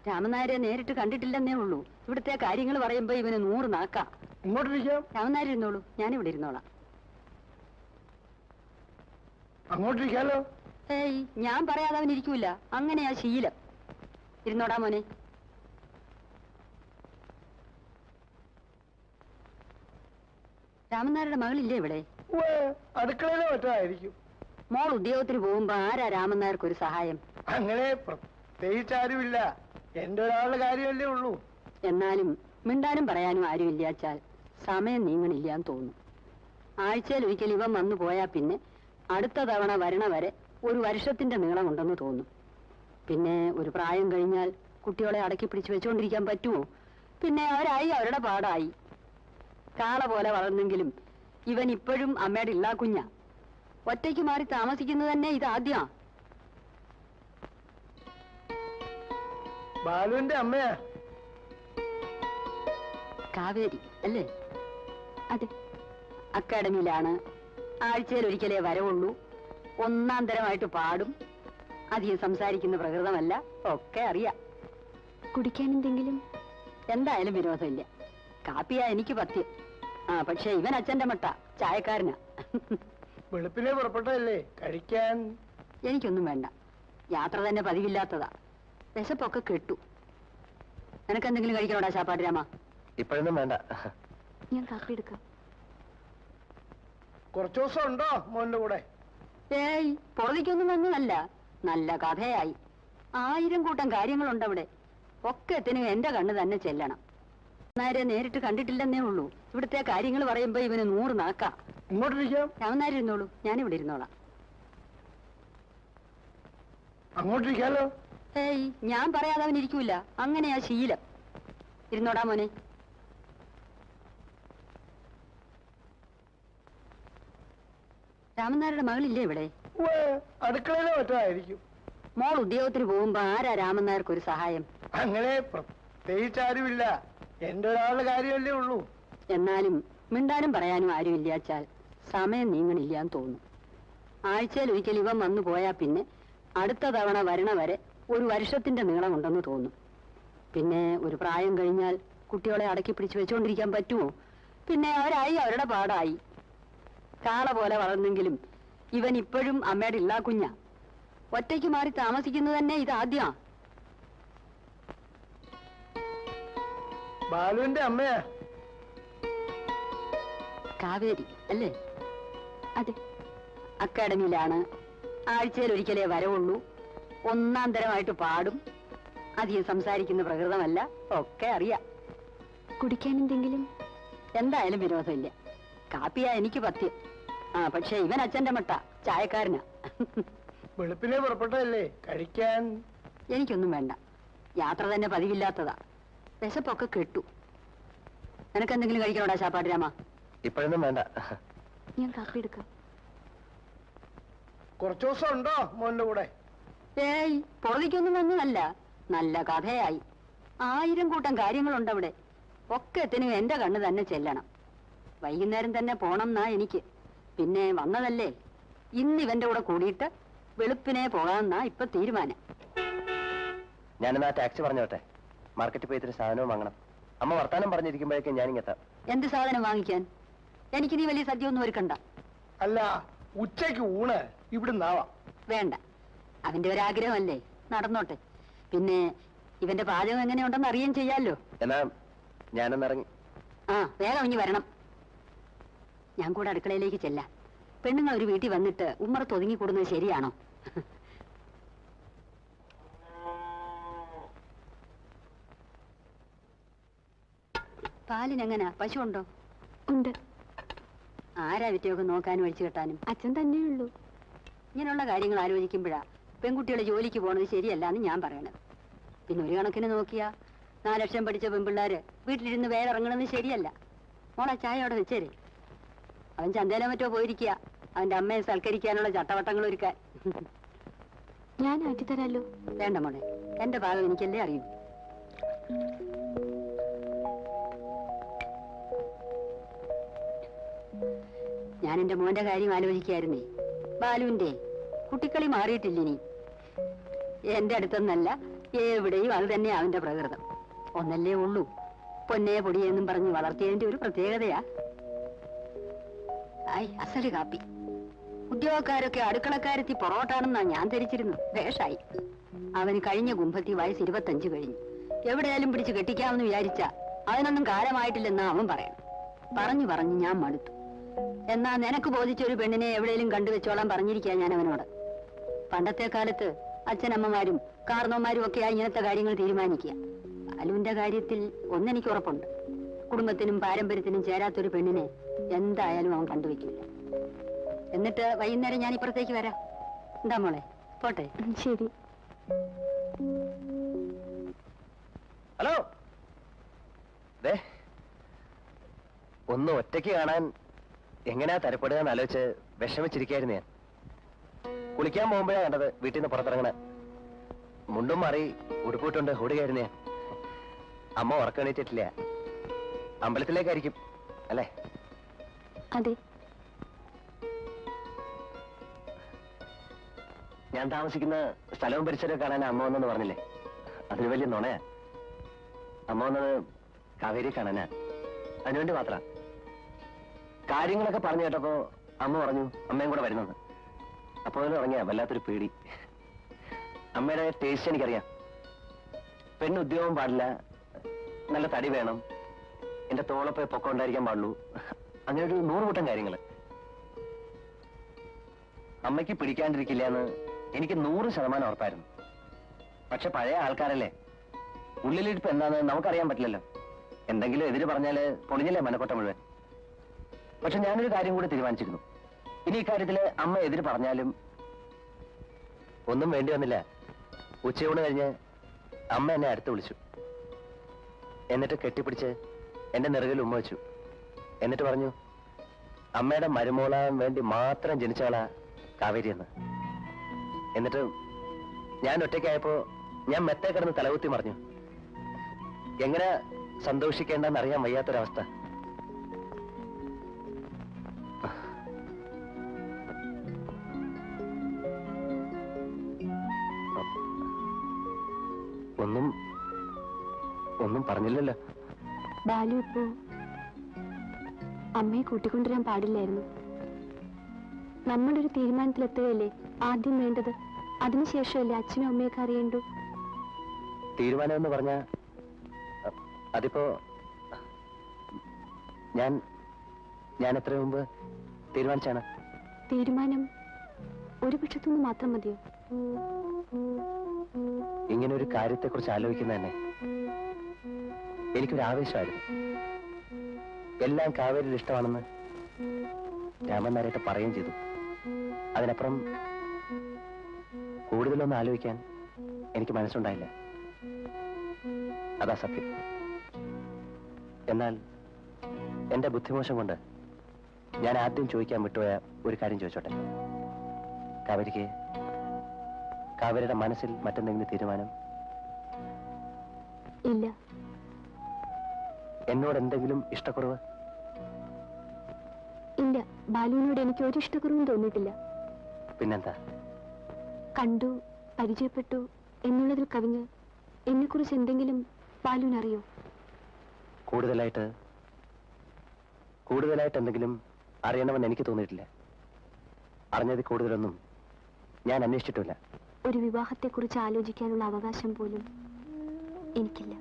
Speaker 4: രാമനാരെ നേരിട്ട് കണ്ടിട്ടില്ലെന്നേ ഉള്ളൂ. ഇവിടുത്തെ കാര്യങ്ങൾ പറയുമ്പോ ഇവന് 100 നാക്കാ.
Speaker 2: ഇങ്ങോട്ടിരിക്കാം.
Speaker 4: രാമനാര് ഇരുന്നോളൂ, ഞാനിവിടെ ഇരുന്നോളാം.
Speaker 2: അങ്ങോട്ടിരിക്കാലോ.
Speaker 4: ഏയ്, ഞാൻ പറയാതെ അവൻ ഇരിക്കൂല. അങ്ങനെയാ ശീലം. ഇരുന്നോടാ മോനെ. രാമനാരുടെ മകളില്ലേ ഇവിടെ?
Speaker 2: അടുക്കളയിലോ മറ്റായിരിക്കും.
Speaker 4: മോൾ ഉദ്യോഗത്തിന് പോകുമ്പോ ആരാ രാമനായർക്ക് ഒരു സഹായം?
Speaker 2: അങ്ങനെ പ്രത്യേകിച്ചാരുമില്ല. എന്റെ ഒരാളുടെ കാര്യമല്ലേ ഉള്ളൂ.
Speaker 4: എന്നാലും മിണ്ടാനും പറയാനും ആരും ഇല്ലാച്ചാൽ സമയം നീങ്ങണില്ലാന്ന് തോന്നും. ആഴ്ചയിൽ ഒരിക്കൽ ഇവൻ വന്നു പോയാ പിന്നെ അടുത്ത തവണ വരണ വരെ ഒരു വർഷത്തിന്റെ നീളമുണ്ടെന്ന് തോന്നും. പിന്നെ ഒരു പ്രായം കഴിഞ്ഞാൽ കുട്ടികളെ അടക്കി പിടിച്ചു വെച്ചുകൊണ്ടിരിക്കാൻ പറ്റുമോ? പിന്നെ അവരായി അവരുടെ പാടായി. കാള പോലെ വളർന്നെങ്കിലും ഇവൻ ഇപ്പോഴും അമ്മയുടെ ഇല്ലാ കുഞ്ഞാ. ഒറ്റയ്ക്ക് മാറി താമസിക്കുന്നത് തന്നെ ഇതാദ്യമാ.
Speaker 2: ബാലുവിന്റെ അമ്മയാ
Speaker 4: കാവേരി അല്ലേ? അതെ. അക്കാഡമിയിലാണ്. ആഴ്ചയിൽ ഒരിക്കലേ വരവുള്ളൂ. ഒന്നാം തരമായിട്ട് പാടും. അധികം സംസാരിക്കുന്ന പ്രകൃതമല്ല. ഒക്കെ അറിയാം. കുടിക്കാൻ എന്തെങ്കിലും? എന്തായാലും വിരോധമില്ല. കാപ്പിയാ എനിക്ക് പഥ്യം. പക്ഷെ ഇവൻ അച്ഛന്റെ മട്ട ചായക്കാരനാ.
Speaker 2: വെളുപ്പിനെ പുറപ്പെട്ടതല്ലേ, കഴിക്കാൻ?
Speaker 4: എനിക്കൊന്നും വേണ്ട. യാത്ര തന്നെ പതിവില്ലാത്തതാ. വിശപ്പൊക്കെ കെട്ടു. നിനക്കെന്തെങ്കിലും കഴിക്കണോടാ ശാപ്പാട് രാമ?
Speaker 7: ഇപ്പോഴൊന്നും വേണ്ട.
Speaker 4: ഞാൻ കാപ്പി എടുക്കാം.
Speaker 2: കുറച്ചു ദിവസം ഉണ്ടോ മോന്റെ കൂടെ?
Speaker 4: ഏയ്, പുറത്തേക്കൊന്നും വന്നതല്ല. നല്ല കഥയായി. 1000 കൂട്ടം കാര്യങ്ങളുണ്ടവിടെ. ഒക്കെ എത്തിനും എന്റെ കണ്ണ് തന്നെ ചെല്ലണം. രാമനാരെ നേരിട്ട് കണ്ടിട്ടില്ലെന്നേ ഉള്ളൂ. ഇവിടുത്തെ കാര്യങ്ങൾ പറയുമ്പോ ഇവന് 100 നാക്കാ.
Speaker 2: ഇങ്ങോട്ടിരിക്കാം.
Speaker 4: രാമനാര് ഇരുന്നോളൂ, ഞാനിവിടെ ഇരുന്നോളാം.
Speaker 2: അങ്ങോട്ടിരിക്കാലോ.
Speaker 4: ഏയ്, ഞാൻ പറയാതെ അവൻ ഇരിക്കൂല. അങ്ങനെയാ ശീലം. ഇരുന്നോടാ മോനെ. രാമനാരുടെ മകളില്ലേ ഇവിടെ?
Speaker 2: അടുക്കളയിലോ മറ്റായിരിക്കും.
Speaker 4: മോൾ ഉദ്യോഗത്തിന് പോകുമ്പോ ആരാ രാമനായർക്ക് ഒരു സഹായം?
Speaker 2: അങ്ങനെ പ്രത്യേകിച്ചാരുമില്ല. എന്റെ ഒരാളുടെ കാര്യമല്ലേ ഉള്ളൂ.
Speaker 4: എന്നാലും മിണ്ടാനും പറയാനും ആരും ഇല്ലാച്ചാൽ സമയം നീങ്ങണില്ലാന്ന് തോന്നും. ആഴ്ചയിൽ ഒരിക്കൽ ഇവൻ വന്നു പോയാ പിന്നെ അടുത്ത തവണ വരണ വരെ ഒരു വർഷത്തിന്റെ നീളമുണ്ടെന്ന് തോന്നും. പിന്നെ ഒരു പ്രായം കഴിഞ്ഞാൽ കുട്ടികളെ അടക്കി പിടിച്ച് വെച്ചുകൊണ്ടിരിക്കാൻ പറ്റുമോ? പിന്നെ അവരായി അവരുടെ പാടായി. കാള പോലെ വളർന്നെങ്കിലും ഇവൻ ഇപ്പോഴും അമ്മയുടെ ഇല്ലാ കുഞ്ഞ. ഒറ്റയ്ക്ക് മാറി താമസിക്കുന്നത് തന്നെ ഇതാദ്യമാ.
Speaker 2: ബാലുവിന്റെ അമ്മയാ
Speaker 4: കാവേരി അല്ലേ?
Speaker 6: അതെ.
Speaker 4: അക്കാഡമിയിലാണ്. ആഴ്ചയിൽ ഒരിക്കലേ വരവുള്ളൂ. ഒന്നാം തരമായിട്ട് പാടും. അധികം സംസാരിക്കുന്ന പ്രകൃതമല്ല. ഒക്കെ അറിയാം.
Speaker 6: കുടിക്കാൻ എന്തെങ്കിലും?
Speaker 4: എന്തായാലും വിരോധമില്ല. കാപ്പിയാ എനിക്ക് പഥ്യം. പക്ഷെ ഇവൻ അച്ഛന്റെ മട്ട ചായക്കാരനാ.
Speaker 2: വെളുപ്പിനെ പുറപ്പെട്ടതല്ലേ, കഴിക്കാൻ?
Speaker 4: എനിക്കൊന്നും വേണ്ട. യാത്ര തന്നെ പതിവില്ലാത്തതാ. വിശപ്പൊക്കെ കെട്ടു. നിനക്കെന്തെങ്കിലും കഴിക്കണോടാ ശാപ്പാട്ട് രാമ?
Speaker 7: ഇപ്പോഴൊന്നും വേണ്ട.
Speaker 6: ഞാൻ കാപ്പി എടുക്കാം.
Speaker 2: കുറച്ചു ദിവസം ഉണ്ടോ മോന്റെ കൂടെ?
Speaker 4: ഏയ്, പുറത്തേക്കൊന്നും ഒന്നുമല്ല. നല്ല കഥയായി. 1000 കൂട്ടം കാര്യങ്ങളുണ്ട് അവിടെ. ഒക്കത്തിനും എന്റെ കണ്ണ് തന്നെ ചെല്ലണം. വൈകുന്നേരം തന്നെ പോണമെന്നാ എനിക്ക്. പിന്നെ വന്നതല്ലേ, ഇന്ന് ഇവന്റെ കൂടെ കൂടിയിട്ട് വെളുപ്പിനെ പോകാമെന്നാ ഇപ്പൊ തീരുമാനം.
Speaker 7: ഞാനെന്നാ ടാക്സി പറഞ്ഞോട്ടെ. മാർക്കറ്റിൽ പോയി ഇത്തിരി സാധനവും വാങ്ങണം. അമ്മ വർത്താനം പറഞ്ഞിരിക്കുമ്പോഴേക്കും ഞാനിങ്ങെത്താം.
Speaker 4: എന്ത് സാധനം വാങ്ങിക്കാൻ? എനിക്ക് നീ വലിയ സദ്യ ഒന്നും ഒരുക്കണ്ട.
Speaker 2: അല്ല, ഉച്ചയ്ക്ക് ഊണ് ഇവിടുന്നാവാം.
Speaker 4: വേണ്ട, അവന്റെ ഒരാഗ്രഹമല്ലേ, നടന്നോട്ടെ. പിന്നെ ഇവന്റെ പാചകം എങ്ങനെയുണ്ടെന്ന് അറിയാൻ ചെയ്യാലോ.
Speaker 7: എന്നാ ഞാനൊന്നിറങ്ങി.
Speaker 4: വേഗം ഇനി വരണം. ഞാൻ കൂടെ അടുക്കളയിലേക്ക് ചെല്ലാം. പെണ്ണുങ്ങൾ ഒരു വീട്ടിൽ വന്നിട്ട് ഉമ്മറത്ത് ഒതുങ്ങി കൂടുന്നത് ശരിയാണോ? പാലിനെങ്ങനാ? പശു ഉണ്ടോ?
Speaker 6: ഉണ്ട്.
Speaker 4: ആരാ വിറ്റയൊക്കെ നോക്കാനും അഴിച്ചു കെട്ടാനും?
Speaker 6: അച്ഛൻ തന്നെയുള്ളൂ.
Speaker 4: ഇങ്ങനെയുള്ള കാര്യങ്ങൾ ആലോചിക്കുമ്പോഴാ പെൺകുട്ടികളെ ജോലിക്ക് പോണത് ശരിയല്ല എന്ന് ഞാൻ പറയണത്. പിന്നെ ഒരു കണക്കിന് നോക്കിയാ 4 ലക്ഷം പഠിച്ച പെൺപിള്ളാര് വീട്ടിലിരുന്ന് വേറെ ഇറങ്ങണമെന്ന് ശരിയല്ല. മോളെ ചായ അവിടെ വെച്ചേരെ. അവൻ ചന്തയിലോ മറ്റോ പോയിരിക്കുക അവന്റെ അമ്മയെ സൽക്കരിക്കാനുള്ള ചട്ടവട്ടങ്ങൾ ഒരുക്കാൻ.
Speaker 6: ഞാൻ ആറ്റിത്തരാലോ.
Speaker 4: വേണ്ട മോളെ, എന്റെ ഭാഗം എനിക്കല്ലേ അറിയൂ. ഞാൻ എന്റെ മോന്റെ കാര്യം ആലോചിക്കായിരുന്നേ. ബാലുവിന്റെ കുട്ടിക്കളി മാറിയിട്ടില്ലിനി. എന്റെ അടുത്തൊന്നല്ല, എവിടെയും അത് തന്നെ അവന്റെ പ്രകൃതം. ഒന്നല്ലേ ഉള്ളൂ. പൊന്നേ പൊടിയെന്നും പറഞ്ഞ് വളർത്തിയതിന്റെ ഒരു പ്രത്യേകതയാ. അസല് കാപ്പി. ഉദ്യോഗക്കാരൊക്കെ അടുക്കളക്കാരെത്തി പൊറോട്ടാണെന്നാ ഞാൻ ധരിച്ചിരുന്നു. വേഷായി. അവന് കഴിഞ്ഞ കുംഭത്തി വയസ്സ് 25 കഴിഞ്ഞു. എവിടെയാലും പിടിച്ച് കെട്ടിക്കാമെന്ന് വിചാരിച്ച അതിനൊന്നും കാലമായിട്ടില്ലെന്നാ അവൻ പറയണം. പറഞ്ഞു ഞാൻ മടുത്തു. എന്നാ നിനക്ക് ബോധിച്ച ഒരു പെണ്ണിനെ എവിടെയെങ്കിലും കണ്ടുവെച്ചോളാൻ പറഞ്ഞിരിക്കാ ഞാൻ അവനോട്. പണ്ടത്തെ കാലത്ത് അച്ഛനമ്മമാരും കാർന്നോമാരും ഒക്കെയാ ഇങ്ങനത്തെ കാര്യങ്ങൾ തീരുമാനിക്കുക. ബാലുവിന്റെ കാര്യത്തിൽ ഒന്നെനിക്ക് ഉറപ്പുണ്ട്. കുടുംബത്തിനും പാരമ്പര്യത്തിനും ചേരാത്തൊരു പെണ്ണിനെ എന്തായാലും അവൻ കണ്ടുവെക്കില്ല. എന്നിട്ട് വൈകുന്നേരം ഞാൻ ഇപ്പുറത്തേക്ക് വരാം. എന്താ മോളെ, പോട്ടെ?
Speaker 6: ശരി.
Speaker 7: ഹലോ. ഒന്ന് ഒറ്റയ്ക്ക് കാണാൻ എങ്ങനെയാ തരപ്പെടുക എന്ന് ആലോചിച്ച് വിഷമിച്ചിരിക്കായിരുന്നു ഞാൻ. കുളിക്കാൻ പോകുമ്പോഴാ കണ്ടത് വീട്ടിൽ നിന്ന് പുറത്തിറങ്ങണ. മുണ്ടും മാറി ഉടുപ്പിട്ടുണ്ട് ഓടുകയായിരുന്നു ഞാൻ. അമ്മ ഉറക്കണീറ്റിട്ടില്ല. അമ്പലത്തിലേക്കായിരിക്കും അല്ലേ?
Speaker 6: അതെ.
Speaker 7: ഞാൻ താമസിക്കുന്ന സ്ഥലവും പരിസരവും കാണാൻ അമ്മ വന്നെന്ന് പറഞ്ഞില്ലേ? അതിന് വലിയ നുണയാ. അമ്മ വന്നത് കാവേരി കാണാനാ. അതിനുവേണ്ടി മാത്രം. കാര്യങ്ങളൊക്കെ പറഞ്ഞു കേട്ടപ്പോ അമ്മ പറഞ്ഞു അമ്മയും കൂടെ വരുന്നത്. അപ്പോൾ ഇറങ്ങിയ വല്ലാത്തൊരു പേടി. അമ്മയുടെ ടേസ്റ്റ് എനിക്കറിയാം. പെണ്ണ് ഉദ്യോഗം പാടില്ല, നല്ല തടി വേണം, എന്റെ തോളപ്പ് പൊക്കം ഉണ്ടായിരിക്കാൻ പാടുള്ളൂ, അങ്ങനെ ഒരു 100 കൂട്ടം കാര്യങ്ങൾ. അമ്മയ്ക്ക് പിടിക്കാണ്ടിരിക്കില്ല എന്ന് എനിക്ക് 100% ഉറപ്പായിരുന്നു. പക്ഷെ പഴയ ആൾക്കാരല്ലേ, ഉള്ളിലിരിപ്പ് എന്താന്ന് നമുക്കറിയാൻ പറ്റില്ലല്ലോ. എന്തെങ്കിലും എതിര് പറഞ്ഞാല് പൊളിഞ്ഞില്ലേ മനക്കോട്ട മുഴുവൻ. പക്ഷെ ഞാനൊരു കാര്യം കൂടി തീരുമാനിച്ചിരുന്നു. ഇനി ഇക്കാര്യത്തില് അമ്മ എതിര് പറഞ്ഞാലും ഒന്നും വേണ്ടി വന്നില്ല. ഉച്ചയൂണ് കഴിഞ്ഞ് അമ്മ എന്നെ അടുത്ത് വിളിച്ചു. എന്നിട്ട് കെട്ടിപ്പിടിച്ച് എന്റെ നെറുകിൽ ഉമ്മ വെച്ചു. എന്നിട്ട് പറഞ്ഞു അമ്മയുടെ മരുമോളാൻ വേണ്ടി മാത്രം ജനിച്ചവളാ കാവേരി എന്ന്. എന്നിട്ട് ഞാൻ ഒറ്റയ്ക്കായപ്പോ ഞാൻ മെത്തേ കിടന്ന് തലകുത്തി മറിഞ്ഞു. എങ്ങനെ സന്തോഷിക്കേണ്ടെന്ന് അറിയാൻ വയ്യാത്തൊരവസ്ഥ. ഒന്നും പറഞ്ഞില്ലല്ലോ.
Speaker 6: ബാലു ഇപ്പോ അമ്മയെ കൂട്ടിക്കൊണ്ടുവരാൻ പാടില്ലായിരുന്നു. നമ്മളൊരു തീരുമാനത്തിലെത്തുകയല്ലേ ആദ്യം വേണ്ടത്. അതിനുശേഷമല്ലേ അച്ഛനും അമ്മയൊക്കെ അറിയണ്ടു.
Speaker 7: തീരുമാനം എന്ന് പറഞ്ഞ അതിപ്പോ ഞാൻ എത്ര മുമ്പ് തീരുമാനിച്ചാണ്.
Speaker 6: തീരുമാനം ഒരു പക്ഷത്തുനിന്ന് മാത്രം മതിയോ?
Speaker 7: ഇങ്ങനെ ഒരു കാര്യത്തെക്കുറിച്ച് ആലോചിക്കുന്ന തന്നെ എനിക്കൊരു ആവേശമായിരുന്നു. എല്ലാം കാവേരിയിൽ ഇഷ്ടമാണെന്ന് രാമൻ നാരായിട്ട് പറയുകയും ചെയ്തു. അതിനപ്പുറം കൂടുതലൊന്നും ആലോചിക്കാൻ എനിക്ക് മനസ്സുണ്ടായില്ല. അതാ സത്യം. എന്നാൽ എന്റെ ബുദ്ധിമോശം കൊണ്ട് ഞാൻ ആദ്യം ചോദിക്കാൻ വിട്ടുപോയ ഒരു കാര്യം ചോദിച്ചോട്ടെ. കാവേരിയുടെ മനസ്സിൽ മറ്റെന്തെങ്കിലും തീരുമാനം?
Speaker 6: ഇല്ല.
Speaker 7: എന്നോട് എന്തെങ്കിലും ഇഷ്ടക്കുറവ്?
Speaker 6: ഇല്ല, ബാലുവിനോട് എനിക്ക് ഒരു ഇഷ്ടക്കുറവും തോന്നിയിട്ടില്ല.
Speaker 7: പിന്നെന്താ?
Speaker 6: കണ്ടു, പരിചയപ്പെട്ടു എന്നുള്ളതിൽ കവിഞ്ഞ് എന്നെക്കുറിച്ച് എന്തെങ്കിലും ബാലുവിനറിയോ?
Speaker 7: കൂടുതലായിട്ട് എന്തെങ്കിലും അറിയണമെന്ന് എനിക്ക് തോന്നിയിട്ടില്ല. അറിഞ്ഞതിൽ കൂടുതലൊന്നും ഞാൻ അന്വേഷിച്ചിട്ടില്ല.
Speaker 6: ഒരു വിവാഹത്തെക്കുറിച്ച് ആലോചിക്കാനുള്ള അവകാശം പോലും എനിക്കില്ല.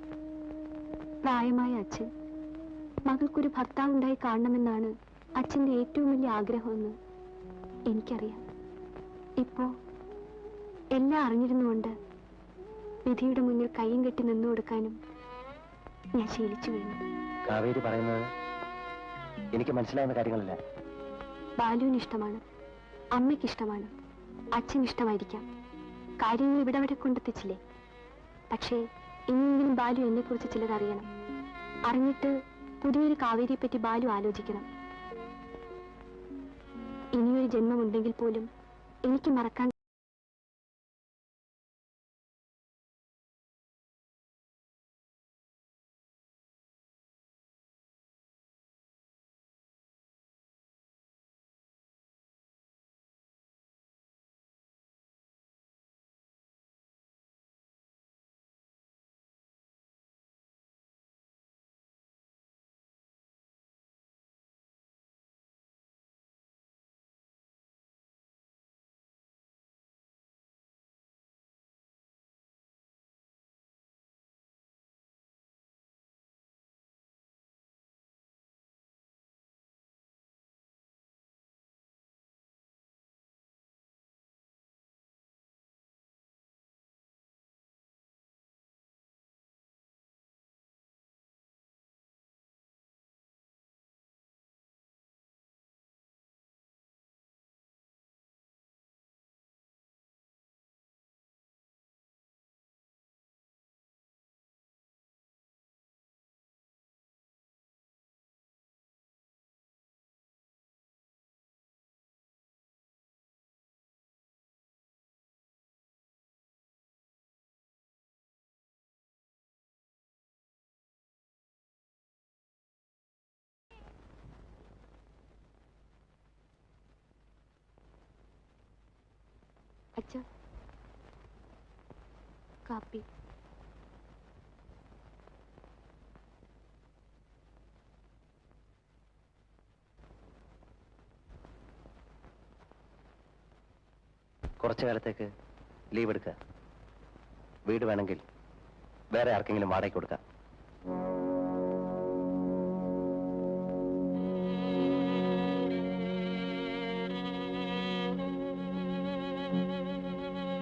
Speaker 6: പ്രായമായ അച്ഛൻ മകൾക്കൊരു ഭർത്താവുണ്ടായി കാണണമെന്നാണ് അച്ഛൻ്റെ ഏറ്റവും വലിയ ആഗ്രഹമെന്ന് എനിക്കറിയാം. ഇപ്പോ എല്ലാം അറിഞ്ഞിരുന്നുകൊണ്ട് വിധിയുടെ മുന്നിൽ കയ്യും കെട്ടി നിന്നു കൊടുക്കാനും ഞാൻ ശീലിച്ചു കഴിഞ്ഞു.
Speaker 7: കാവേരി പറയുന്നത് എനിക്ക് മനസ്സിലാകുന്ന കാര്യങ്ങളല്ല.
Speaker 6: ബാലുവിന് ഇഷ്ടമാണ്, അമ്മയ്ക്കിഷ്ടമാണ്, അച്ഛൻ ഇഷ്ടമായിരിക്കാം. കാര്യങ്ങൾ ഇവിടെ വരെ കൊണ്ടെത്തിച്ചില്ലേ? പക്ഷേ ഇനിയെങ്കിലും ബാലു എന്നെക്കുറിച്ച് ചിലതറിയണം. അറിഞ്ഞിട്ട് പുതിയൊരു കാവേരിയെ പറ്റി ബാലു ആലോചിക്കണം. ഇനിയൊരു ജന്മമുണ്ടെങ്കിൽ പോലും എനിക്ക് മറക്കാൻ അച്ഛാ, കാപ്പി.
Speaker 7: കുറച്ചു കാലത്തേക്ക് ലീവ് എടുക്കുക. വീട് വേണമെങ്കിൽ വേറെ ആർക്കെങ്കിലും വാടകയ്ക്ക് കൊടുക്കാം.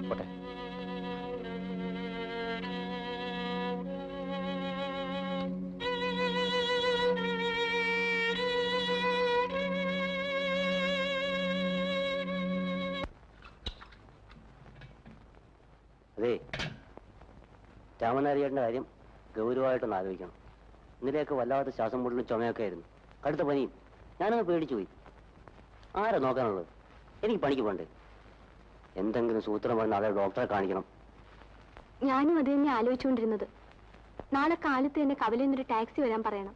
Speaker 7: പോട്ടെ. അതെ, രാമനാരിയേട്ടൻ്റെ കാര്യം ഗൗരവമായിട്ടൊന്ന് ആലോചിക്കണം. ഇന്നലെയൊക്കെ വല്ലാത്ത ശ്വാസം മുട്ടലും ചുമയൊക്കെ ആയിരുന്നു, കടുത്ത പനിയും. ഞാനൊന്ന് പേടിച്ചു പോയി. ആരാ നോക്കാനുള്ളത്? എനിക്ക് പണിക്ക് പോണ്ടേ? എന്തെങ്കിലും സൂത്രം പറഞ്ഞ് നാളെ ഡോക്ടറെ കാണിക്കണം.
Speaker 6: ഞാനും അത് തന്നെ ആലോചിച്ചുകൊണ്ടിരുന്നത്. നാളെ കാലത്ത് തന്നെ കവലയിൽ നിന്നൊരു ടാക്സി വരാൻ പറയണം.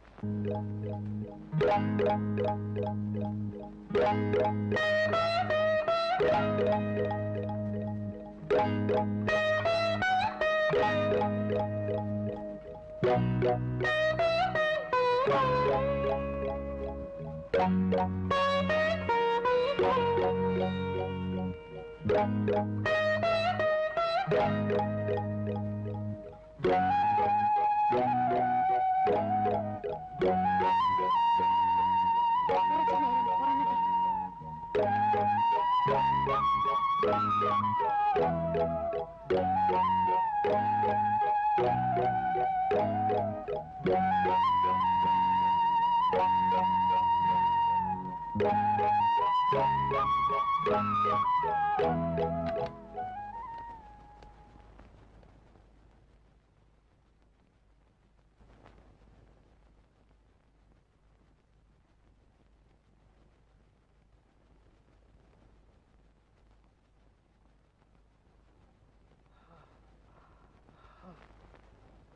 Speaker 6: കുറച്ചു നേരം ഉറങ്ങട്ടെ.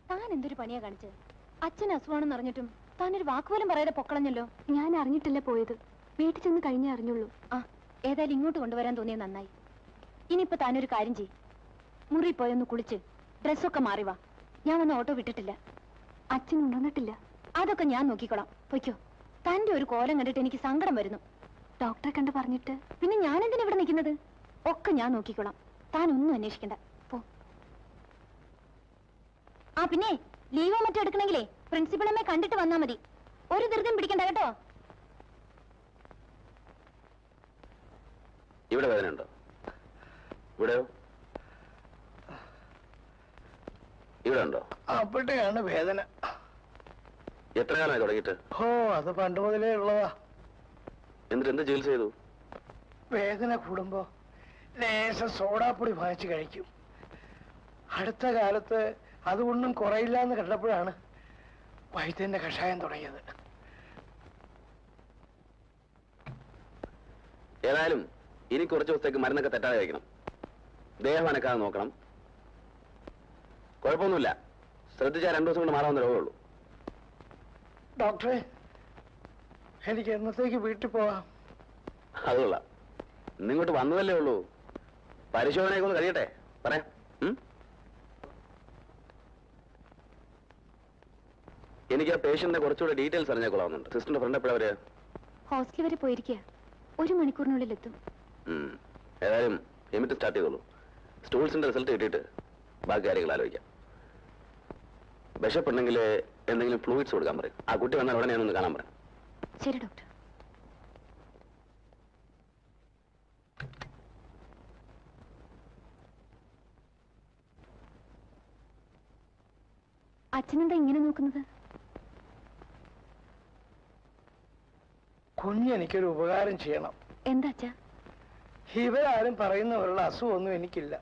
Speaker 6: താൻ എന്തൊരു പണിയാ കാണിച്ചത്? അച്ഛൻ അസുഖമാണെന്ന് അറിഞ്ഞിട്ടും താനൊരു വാക്കുപോലും പറയാതെ പൊക്കളഞ്ഞല്ലോ.
Speaker 8: ഞാൻ അറിഞ്ഞിട്ടല്ല പോയത്, വീട്ടിൽ ചെന്ന് കഴിഞ്ഞേ അറിഞ്ഞുള്ളൂ.
Speaker 6: ആ, ഏതായാലും ഇങ്ങോട്ട് കൊണ്ടുവരാൻ തോന്നിയത് നന്നായി. ഇനിയിപ്പോ താനൊരു കാര്യം ചെയ്യ്, മുറി പോയൊന്ന് കുളിച്ച് ഡ്രസ്സൊക്കെ മാറിവാ. ഞാൻ വന്ന് ഓട്ടോ വിട്ടിട്ടില്ല.
Speaker 8: അച്ഛൻ ഉണർന്നിട്ടില്ല.
Speaker 6: അതൊക്കെ ഞാൻ നോക്കിക്കോളാം. പൊയ്ക്കോ. തന്റെ ഒരു കോലം കണ്ടിട്ട് എനിക്ക് സങ്കടം വരുന്നു.
Speaker 8: ഡോക്ടറെ കണ്ട് പറഞ്ഞിട്ട്
Speaker 6: പിന്നെ ഞാൻ എന്തിനാ ഇവിടെ നിൽക്കുന്നത്? ഒക്കെ ഞാൻ നോക്കിക്കോളാം. താൻ ഒന്നും അന്വേഷിക്കണ്ട. പോ. ആ പിന്നെ ലീവോ മറ്റോ എടുക്കണമെങ്കിലേ പ്രിൻസിപ്പളമ്മേ കണ്ടിട്ട് വന്നാ മതി. ഒരു ധൃതിയും പിടിക്കണ്ട കേട്ടോ.
Speaker 7: ഇവിടെ വേദന ഉണ്ടോ? ഇവിടെയോ? ഇവിടെ ഉണ്ടോ?
Speaker 2: അവിടെയാണ് വേദന.
Speaker 7: എത്ര കാലമായി തുടങ്ങിയിട്ട്?
Speaker 2: ഓ, അത് പണ്ട് മുതലേ ഉള്ളതാ.
Speaker 7: എന്നിട്ട് എന്ത് ചികിത്സ ചെയ്തു?
Speaker 2: വേദന കൂടുമ്പോ ലേശം സോഡാപ്പൊടി വാങ്ങിച്ച് കഴിക്കും. അടുത്ത കാലത്ത് അതുകൊണ്ടും കുറയില്ല എന്ന് കണ്ടപ്പോഴാണ് വൈദ്യന്റെ കഷായം തുടങ്ങിയത്.
Speaker 7: ഏതായാലും ഇനി കുറച്ച് ദിവസത്തേക്ക് മരുന്നൊക്കെ തെറ്റാതെ കഴിക്കണം. ദേഹം അനക്കാതെ നോക്കണം. കുഴപ്പമൊന്നുമില്ല, ശ്രദ്ധിച്ചാൽ 2 ദിവസം കൊണ്ട് മാറാവുന്ന രോഗമുള്ളൂ.
Speaker 2: ഡോക്ടറെ, എനിക്ക് എന്നത്തേക്ക് വീട്ടിൽ പോവാം?
Speaker 7: അതുകൊള്ളാം, ഇന്നിങ്ങോട്ട് വന്നതല്ലേ ഉള്ളൂ. പരിശോധനയൊക്കെ ഒന്ന് കഴിയട്ടെ, പറയാം. എനിക്ക് ആ പേഷ്യന്റിനെ കുറച്ചുകൂടെ ഡീറ്റെയിൽസ് അറിഞ്ഞാൽ കൊള്ളാവുന്നുണ്ട്. സിസ്റ്ററിന്റെ ഫ്രണ്ട് എപ്പോഴാ വരിക?
Speaker 6: ഹോസ്റ്റൽ വരെ പോയിരിക്കുക. 1 മണിക്കൂറിനുള്ളിൽ എത്തും.
Speaker 7: ഏതായാലും എമിറ്റ് സ്റ്റാർട്ട് ചെയ്തോളൂ. സ്റ്റൂൾസിന്റെ റിസൾട്ട് കിട്ടിയിട്ട് ബാക്കി കാര്യങ്ങൾ ആലോചിക്കാം. വിശപ്പുണ്ടെങ്കിൽ എന്തെങ്കിലും ഫ്ലൂയിഡ്സ് കൊടുക്കാൻ പറയും. ആ കുട്ടി വന്നാൽ ഉടനെ ഞാനൊന്ന് കാണാൻ പറയാം.
Speaker 6: ശരി ഡോക്ടർ. അച്ഛനെന്താ ഇങ്ങനെ നോക്കുന്നത്?
Speaker 2: കുഞ്ഞെനിക്കൊരു ഉപകാരം ചെയ്യണം.
Speaker 6: എന്താ അച്ഛാ?
Speaker 2: ഇവരാരും പറയുന്നവരുള്ള അസുഖമൊന്നും എനിക്കില്ല.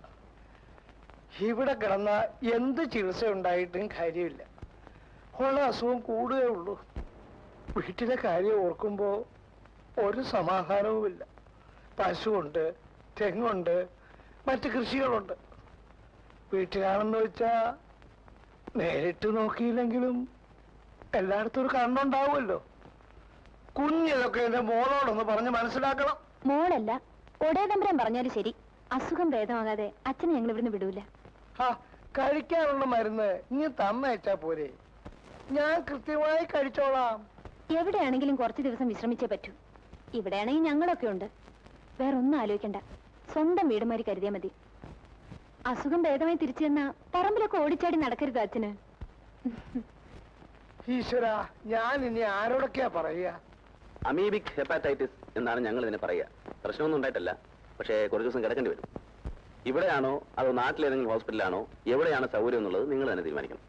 Speaker 2: ഇവിടെ കിടന്ന എന്ത് ചികിത്സ ഉണ്ടായിട്ടും കാര്യമില്ല. ഉള്ള അസുഖം കൂടുകയേ ഉള്ളൂ. വീട്ടിലെ കാര്യം ഓർക്കുമ്പോ ഒരു സമാധാനവുമില്ല. പശുവുണ്ട്, തെങ്ങുണ്ട്, മറ്റ് കൃഷികളുണ്ട്. വീട്ടിലാണെന്ന് വെച്ചാ നേരിട്ട് നോക്കിയില്ലെങ്കിലും എല്ലായിടത്തും ഒരു കണ്ണുണ്ടാവുമല്ലോ. കുഞ്ഞിതൊക്കെ എന്റെ മോളോടൊന്ന് പറഞ്ഞ് മനസ്സിലാക്കണം.
Speaker 6: മോളല്ല, ഒടേതമ്പരം പറഞ്ഞാലും ശരി, അസുഖം ഭേദമാകാതെ അച്ഛനെ ഞങ്ങൾ ഇവിടുന്ന് വിടൂല.
Speaker 2: ആ, കഴിക്കാനുള്ള മരുന്ന് ഇനി തന്നയച്ചാ പോരെ? ഞാൻ കൃത്യമായി കഴിച്ചോളാം.
Speaker 6: എവിടെയാണെങ്കിലും കുറച്ച് ദിവസം വിശ്രമിച്ചേ പറ്റൂ. ഇവിടെയാണെങ്കിൽ ഞങ്ങളൊക്കെ ഉണ്ട്. വേറെ ഒന്നും ആലോചിക്കണ്ട. സ്വന്തം വീടുമാരി കരുതിയാ മതി. അസുഖം ഭേദമായി തിരിച്ചു ചെന്നാ പറമ്പിലൊക്കെ ഓടിച്ചാടി നടക്കരുത് അച്ഛന്.
Speaker 2: ഈശ്വര, ഞാൻ ഇനി ആരോടൊക്കെയാ പറയുക?
Speaker 7: അമീബിക് ഹെപ്പാറ്റൈറ്റിസ് എന്നാണ് ഞങ്ങൾ ഇതിനെ പറയുക. പ്രശ്നമൊന്നും ഉണ്ടായിട്ടല്ല, പക്ഷേ കുറച്ച് ദിവസം കിടക്കേണ്ടി വരും. ഇവിടെയാണോ അതോ നാട്ടിലേതെങ്കിലും ഹോസ്പിറ്റലാണോ, എവിടെയാണ് സൗകര്യം എന്നുള്ളത് നിങ്ങൾ തന്നെ തീരുമാനിക്കണം.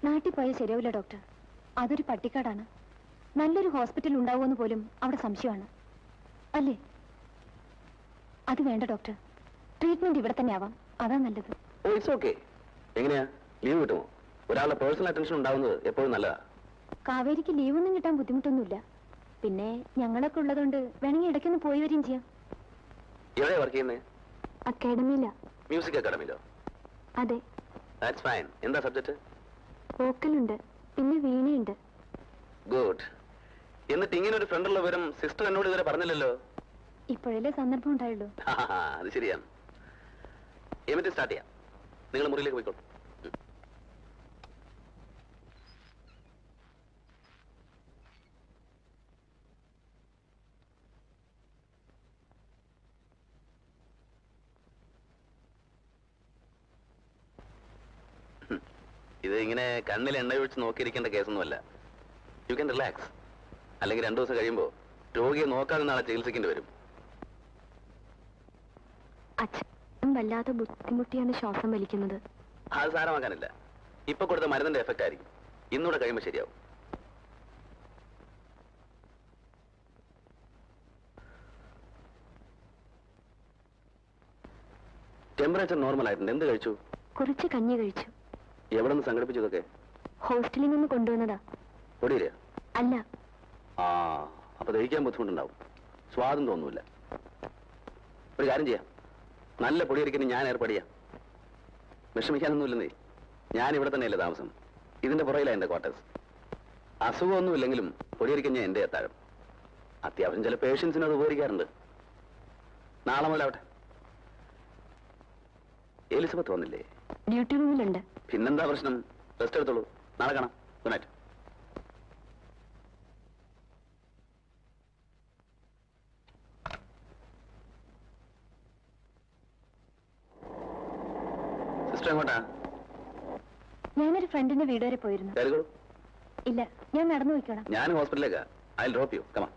Speaker 6: നാട്ടിൽ പോയാൽ ശരിയാവില്ല ഡോക്ടർ. അതൊരു പട്ടിക്കാടാണ്. നല്ലൊരു ഹോസ്പിറ്റൽ ഉണ്ടാവുമെന്ന് പോലും അവിടെ സംശയമാണ്. അല്ലേ? അത് വേണ്ട ഡോക്ടർ. ട്രീറ്റ്മെന്റ് ഇവിടെ തന്നെ ആവാം. അതാ നല്ലത്.
Speaker 7: ഓ, ഇറ്റ്സ് ഓക്കെ. എങ്ങനെയാ, ലീവ് കിട്ടുമോ? ഒരാളുടെ പേഴ്സണൽ അറ്റൻഷൻ ഉണ്ടാവുന്നത് എപ്പോഴും നല്ലതാ.
Speaker 6: കാവേരിക്ക് ലീവൊന്നും കിട്ടാൻ ബുദ്ധിമുട്ടൊന്നുമില്ല. പിന്നെ ഞങ്ങളൊക്കെ ഉള്ളതുകൊണ്ട് വേണമെങ്കിൽ ഇടയ്ക്കൊന്ന് പോയി വരികയും ചെയ്യാം.
Speaker 7: എവിടെയാ വർക്ക് ചെയ്യുന്നത്?
Speaker 8: അക്കാഡമിയില.
Speaker 7: മ്യൂസിക് അക്കാഡമിയിലോ?
Speaker 8: അതെ.
Speaker 7: That's fine. എന്താ സബ്ജക്ട്?
Speaker 8: വോക്കലുണ്ട്, പിന്നെ വീണയുണ്ട്.
Speaker 7: ഗുഡ്. എന്നിട്ട് ഇങ്ങനെ ഒരു ഫ്രണ്ടുള്ള വിവരം സിസ്റ്റർ എന്നോട് ഇതുവരെ പറഞ്ഞില്ലല്ലോ.
Speaker 6: ഇപ്പോഴല്ലേ സന്ദർഭം ഉണ്ടായുള്ളൂ.
Speaker 7: അത് ശരിയാണ്. എമിറ്റ് സ്റ്റാർട്ട് ചെയ്യാം. നിങ്ങൾ മുറിയിലേക്ക് പോയിക്കോളൂ.
Speaker 9: ഇത് ഇങ്ങനെ കണ്ണിൽ എണ്ണ ഒഴിച്ച് നോക്കിയിരിക്കേണ്ട കേസൊന്നുമല്ല. You can relax. അല്ലെങ്കിൽ 2 ദിവസം കഴിയുമ്പോൾ രോഗിയെ നോക്കാതെ നാളെ ചികിത്സിക്കേണ്ടി വരും.
Speaker 8: അച്ഛൻ വല്ലാതെ ബുദ്ധിമുട്ടിയാണ് ശ്വാസം വലിക്കുന്നത്.
Speaker 9: അത് സാരമാക്കാനില്ല. ഇപ്പൊ കൊടുത്ത മരുന്നിന്റെ എഫക്റ്റ് ആയിരിക്കും. ഇന്നൂടെ കഴിയുമ്പോൾ ശരിയാവും. ടെമ്പറേച്ചർ നോർമൽ ആയിട്ടുണ്ട്. എന്ത് കഴിച്ചു?
Speaker 8: കുറച്ച് കഞ്ഞി കഴിച്ചു.
Speaker 9: എവിടെ നിന്ന് സംഘടിപ്പിച്ചു ഇതൊക്കെ?
Speaker 8: ഹോസ്റ്റലിൽ നിന്ന് കൊണ്ടുവന്നതാ.
Speaker 9: പൊടിയില്ല?
Speaker 8: അല്ല.
Speaker 9: ആ, അപ്പൊ ദഹിക്കാൻ ബുദ്ധിമുട്ടുണ്ടാവും. സ്വാദം തോന്നൂല. ഒരു കാര്യം ചെയ്യാം, നല്ല പൊടിയരിക്കുന്നു ഞാൻ ഏർപ്പാടിയാം. വിഷമിക്കാനൊന്നുമില്ലെന്നേ. ഞാൻ ഇവിടെ തന്നെയല്ലേ താമസം. ഇതിന്റെ പുറയിലാണ് എന്റെ ക്വാർട്ടേഴ്സ്. അസുഖമൊന്നുമില്ലെങ്കിലും പൊടിയരിക്കഞ്ഞ എന്റെ അത്താഴം. അത്യാവശ്യം ചില പേഷ്യൻസിന് അത് ഉപകരിക്കാറുണ്ട്. നാളെ മുതലാവട്ടെ. എലിസബത്ത് വന്നില്ലേ?
Speaker 8: ഡ്യൂട്ടി റൂമിലുണ്ട്.
Speaker 9: പിന്നെന്താ പ്രശ്നം? റെസ്റ്റ് എടുത്തോളൂ. നാളെ കാണാം. Good night. സിസ്റ്റർ എങ്ങോട്ടാ?
Speaker 6: ഞാനൊരു ഫ്രണ്ടിന്റെ വീട് വരെ പോയിരുന്നു.
Speaker 9: കയറിക്കോളൂ.
Speaker 6: ഇല്ല, ഞാൻ നടന്നു പോയിക്കോളാം.
Speaker 9: ഞാൻ ഹോസ്പിറ്റലിലേക്കാ. I will drop you. Come on.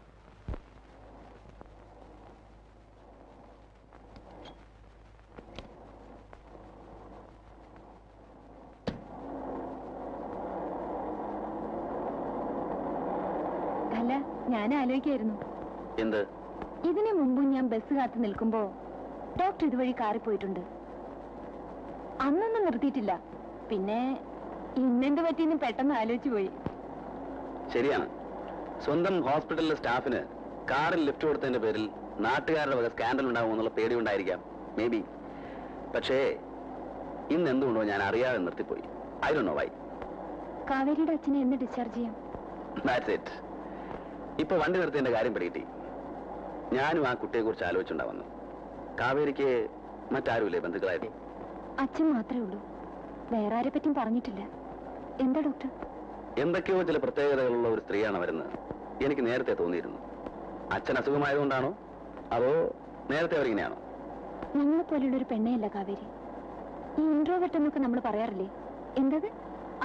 Speaker 6: അല്ല, ഞാൻ ആലോചിക്കായിരുന്നു.
Speaker 9: എന്ത്?
Speaker 6: ഇതിനു മുമ്പും ഞാൻ ബസ് കാത്തു നിൽക്കുമ്പോ ഡോക്ടർ ഇതുവഴി കാറി പോയിട്ടുണ്ട്. അന്നൊന്നും നിർത്തിയിട്ടില്ല. പിന്നെ ഇന്നെന്ത് പറ്റിയെന്ന് പെട്ടെന്ന് ആലോചിച്ചു പോയി.
Speaker 9: ശരിയാണ്. സ്വന്തം ഹോസ്പിറ്റലിലെ സ്റ്റാഫിന് കാറിൽ ലിഫ്റ്റ് കൊടുത്തതിന്റെ പേരിൽ നാട്ടുകാരുടെ വക സ്കാൻഡൽ ഉണ്ടാകുമെന്നുള്ള പേടി ഉണ്ടായിരിക്കാം. Maybe. പക്ഷേ ഇന്ന് എന്തുകൊണ്ടോ ഞാൻ അറിയാതെ നിർത്തിപ്പോയി. I don't know why.
Speaker 6: കാവേരിയുടെ അച്ഛനെ എന്ന് ഡിസ്ചാർജ് ചെയ്യാം?
Speaker 9: That's it. ഇപ്പൊ വണ്ടി നിർത്തിയതിന്റെ കാര്യം പിടികിട്ടി. ഞാനും ആ കുട്ടിയെ കുറിച്ച് ആലോചിച്ചുണ്ടാവുന്നു. കാവേരിക്ക് മറ്റാരുമില്ലേ ബന്ധുക്കളായിട്ട്?
Speaker 6: അച്ഛൻ മാത്രമേ ഉള്ളൂ. വേറെ ആരെ പറ്റിയും പറഞ്ഞിട്ടില്ല. എന്താ ഡോക്ടർ?
Speaker 9: എന്തൊക്കെയോ ചില പ്രത്യേകതകളുള്ള ഒരു സ്ത്രീയാണ് വരുന്നത്. എനിക്ക് നേരത്തെ തോന്നിയിരുന്നു. അച്ഛൻ അസുഖമായതുകൊണ്ടാണോ അതോ നേരത്തെ അവരിങ്ങനെയാണോ?
Speaker 6: ഞങ്ങളെ പോലെയുള്ള ഒരു പെണ്ണയല്ല കാവേരി. ഈ ഇൻട്രോവെർട്ട് എന്നൊക്കെ നമ്മൾ പറയാറില്ലേ, എന്തത്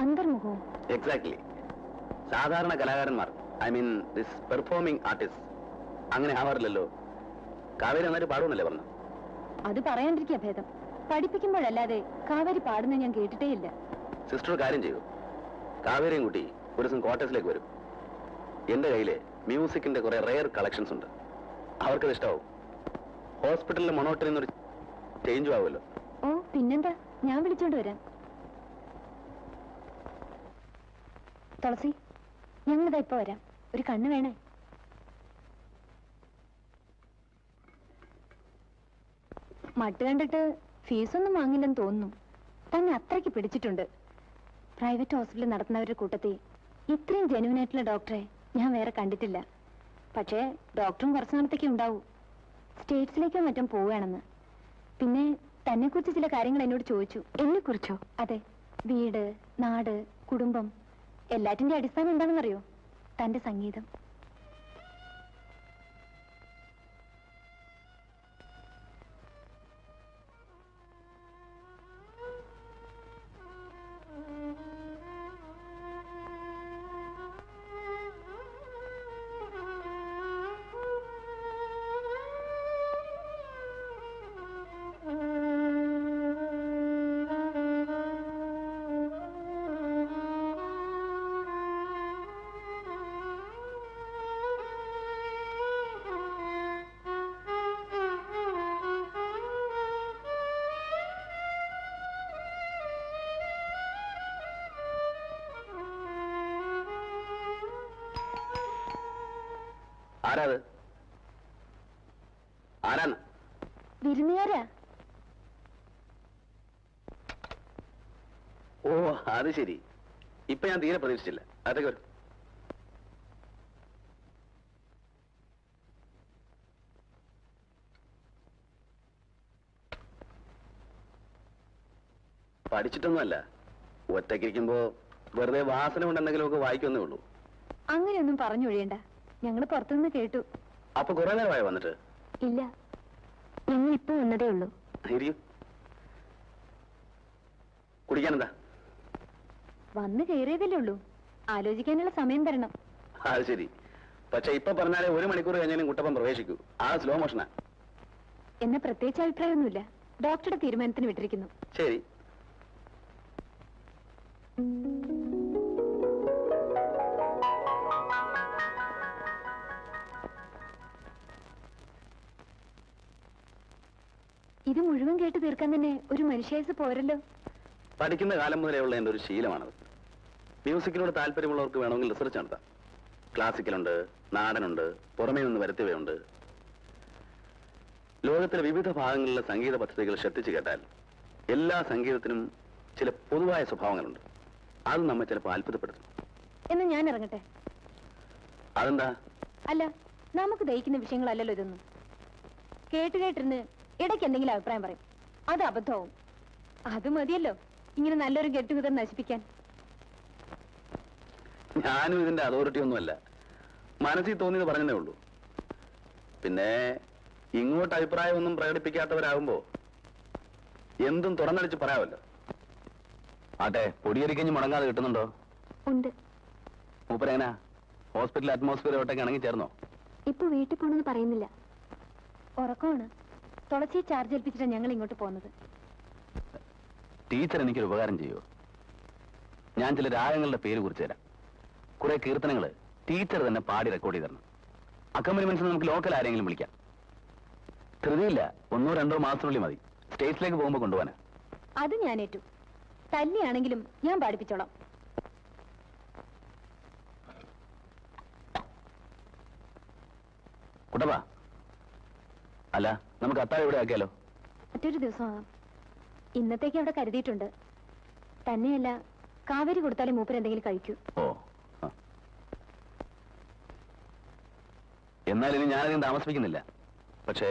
Speaker 6: അന്തർമുഖവും?
Speaker 9: എക്സാക്ട്ലി. സാധാരണ കലാകാരന്മാർ, I mean this performing artist, അങ്ങനെ ആവാറില്ലല്ലോ. കാവേരി നന്നായിട്ട് പാടുമെന്നല്ലേ പറഞ്ഞു?
Speaker 6: അത് പറയാണ്ടിരിക്കുക ഭേദം. പഠിപ്പിക്കുമ്പോഴല്ലാതെ കാവേരി പാടുന്ന ഞാൻ കേട്ടിട്ടേയില്ല.
Speaker 9: സിസ്റ്റർ കാര്യം ചെയ്യൂ, കാവേരിയും കുട്ടി ഒരു ദിവസം ക്വാർട്ടേഴ്സിലേക്ക് വരും. എന്റെ കയ്യില് മ്യൂസിക്കിന്റെ കുറെ റെയർ കളക്ഷൻസ് ഉണ്ട്. അവർക്കത് ഇഷ്ടമാവും. ഹോസ്പിറ്റലിലെ മൊണോട്ടറിൽ നിന്നൊരു ചേഞ്ചും ആവുമല്ലോ.
Speaker 6: ഓ പിന്നെന്താ, ഞാൻ വിളിച്ചോണ്ട് വരാം. തുളസി, ഞങ്ങളിതാ ഇപ്പൊ വരാം. ഒരു കണ്ണ് വേണേ. മട്ട് കണ്ടിട്ട് ഫീസൊന്നും വാങ്ങില്ലെന്ന് തോന്നുന്നു. തന്നെ അത്രയ്ക്ക് പിടിച്ചിട്ടുണ്ട്. പ്രൈവറ്റ് ഹോസ്പിറ്റൽ നടത്തുന്നവരുടെ കൂട്ടത്തിൽ ഇത്രയും ജെന്യൂൻ ആയിട്ടുള്ള ഡോക്ടറെ ഞാൻ വേറെ കണ്ടിട്ടില്ല. പക്ഷേ ഡോക്ടറും കുറച്ചു നാളത്തേക്ക് ഉണ്ടാവൂ. സ്റ്റേറ്റ്സിലേക്കോ മറ്റും പോവുകയാണെന്ന്. പിന്നെ തന്നെക്കുറിച്ച് ചില കാര്യങ്ങൾ എന്നോട് ചോദിച്ചു.
Speaker 8: എന്നെക്കുറിച്ചോ?
Speaker 6: അതെ. വീട്, നാട്, കുടുംബം, എല്ലാറ്റിന്റെ അടിസ്ഥാനം എന്താണെന്നറിയോ? തന്റെ സംഗീതം.
Speaker 9: ആരാത്? ആരാന്ന്?
Speaker 6: വിരുന്നുകാരാ.
Speaker 9: ഓ അത് ശരി. ഇപ്പൊ ഞാൻ തീരെ പ്രതീക്ഷിച്ചില്ല. അതൊക്കെ വരും. പഠിച്ചിട്ടൊന്നുമല്ല. ഒറ്റയ്ക്കിരിക്കുമ്പോ വെറുതെ വാസന കൊണ്ട് എന്തെങ്കിലുമൊക്കെ വായിക്കുന്നേ ഉള്ളൂ.
Speaker 6: അങ്ങനെയൊന്നും പറഞ്ഞൊഴിയണ്ട. ഞങ്ങൾ പുറത്തുനിന്ന് കേട്ടു.
Speaker 9: അപ്പൊ കുറെ നേരമായോ വന്നിട്ട്?
Speaker 6: ഇല്ല, ഞങ്ങൾ ഇപ്പൊ വന്നതേ ഉള്ളൂ.
Speaker 9: ഇരിക്കും. കുടിക്കാനെന്താ?
Speaker 6: വന്ന് കയറിയതല്ലേ ഉള്ളൂ, ആലോചിക്കാനുള്ള സമയം തരണം.
Speaker 9: അത് ശരി. പക്ഷെ ഇപ്പൊ പറഞ്ഞാലേ 1 മണിക്കൂർ കഴിഞ്ഞാലും കുട്ടപ്പൻ പ്രവേശിക്കൂ. ആ സ്ലോ മോഷനാ.
Speaker 6: എന്നെ പ്രത്യേകിച്ച് അഭിപ്രായമൊന്നുമില്ല, ഡോക്ടറുടെ തീരുമാനത്തിന് വിട്ടിരിക്കുന്നു.
Speaker 9: ശരി.
Speaker 6: ഇത് മുഴുവൻ കേട്ട് തീർക്കാൻ തന്നെ ഒരു മനുഷ്യായുസ് പോരല്ലോ.
Speaker 9: പഠിക്കുന്ന കാലം മുതലേ ഉള്ള എൻ്റെ ഒരു ശീലമാണത്. മ്യൂസിക്കിനോട് താല്പര്യമുള്ളവർക്ക് വേണമെങ്കിൽ റിസർച്ച് നടത്താം. ക്ലാസിക്കലുണ്ട്, നാടനുണ്ട്, പുറമേ നിന്ന് വരുത്തിയവയുണ്ട്. ലോകത്തിലെ വിവിധ ഭാഗങ്ങളിലെ സംഗീത പദ്ധതികൾ ശ്രദ്ധിച്ചു കേട്ടാൽ എല്ലാ സംഗീതത്തിനും ചില പൊതുവായ സ്വഭാവങ്ങളുണ്ട്. അത് നമ്മെ ചിലപ്പോൾ അത്ഭുതപ്പെടുത്തും.
Speaker 6: എന്ന് ഞാൻ ഇറങ്ങട്ടെ?
Speaker 9: അതെന്താ?
Speaker 6: അല്ല, നമുക്ക് ദഹിക്കുന്ന വിഷയങ്ങളല്ലല്ലോ ഇതൊന്നും. കേട്ടിരുന്ന് ഇടയ്ക്ക് എന്തെങ്കിലും അഭിപ്രായം പറയും, അത് അബദ്ധവും. അത് മതിയല്ലോ ഇങ്ങനെ നല്ലൊരു ഗെറ്റുഗതർ നശിപ്പിക്കാൻ.
Speaker 9: ഞാനും ഇതിന്റെ അതോറിറ്റി ഒന്നുമല്ല, മനസ്സിൽ തോന്നിയത് പറഞ്ഞതേ ഉള്ളൂ. പിന്നെ ഇങ്ങോട്ട് അഭിപ്രായമൊന്നും പ്രകടിപ്പിക്കാത്തവരാകുമ്പോ എന്തും തുറന്നടിച്ച് പറയാമല്ലോ. ആട്ടെ, പൊടിയരിക്കഞ്ഞ് മുടങ്ങാതെ കിട്ടുന്നുണ്ടോ?
Speaker 8: ഉണ്ട്.
Speaker 9: മൂപ്പരെങ്ങനാ ഹോസ്പിറ്റൽ അറ്റ്മോസ്ഫിയറോട്ടൊക്കെ ഇണങ്ങി ചേർന്നോ?
Speaker 8: ഇപ്പൊ വീട്ടിൽ പോണെന്ന് പറയുന്നില്ല.
Speaker 6: ഉറക്കമാണ്. തുളച്ചി ചാർജ് ഏൽപ്പിച്ചിട്ടാണ് ഞങ്ങൾ ഇങ്ങോട്ട് പോകുന്നത്.
Speaker 9: ടീച്ചർ എനിക്കൊരു ഉപകാരം ചെയ്യുമോ? ഞാൻ ചില രാഗങ്ങളുടെ പേര് കുറിച്ച് തരാം. കുറെ കീർത്തനങ്ങള് ടീച്ചർ തന്നെ പാടി റെക്കോർഡ് ചെയ്ത് തരണം. അക്കമ്പനിമെന്റ്സ് നമുക്ക് ലോക്കൽ ആരെങ്കിലും വിളിക്കാം. ധൃതിയില്ല, 1-2 മാസത്തിനുള്ളിൽ മതി. സ്റ്റേജിലേക്ക് പോകുമ്പോൾ കൊണ്ടുപോകാനാ.
Speaker 6: അത് ഞാൻ ഏറ്റു. തല്ലിയാണെങ്കിലും ഞാൻ പാടിപ്പിച്ചോളാം.
Speaker 9: കുട്ടപ്പാ, അല്ല നമുക്ക് അത്താഴം ഇവിടെ ആക്കിയാലോ?
Speaker 6: മറ്റൊരു ദിവസമാകാം. ഇന്നത്തേക്ക് അവിടെ കരുതിയിട്ടുണ്ട്. തന്നെയല്ല, കാവേരി കൊടുത്താലേ മൂപ്പർ എന്തെങ്കിലും കഴിക്കൂ.
Speaker 9: ഓ, എന്നാൽ ഇനി ഞാനധികം താമസിപ്പിക്കുന്നില്ല. പക്ഷേ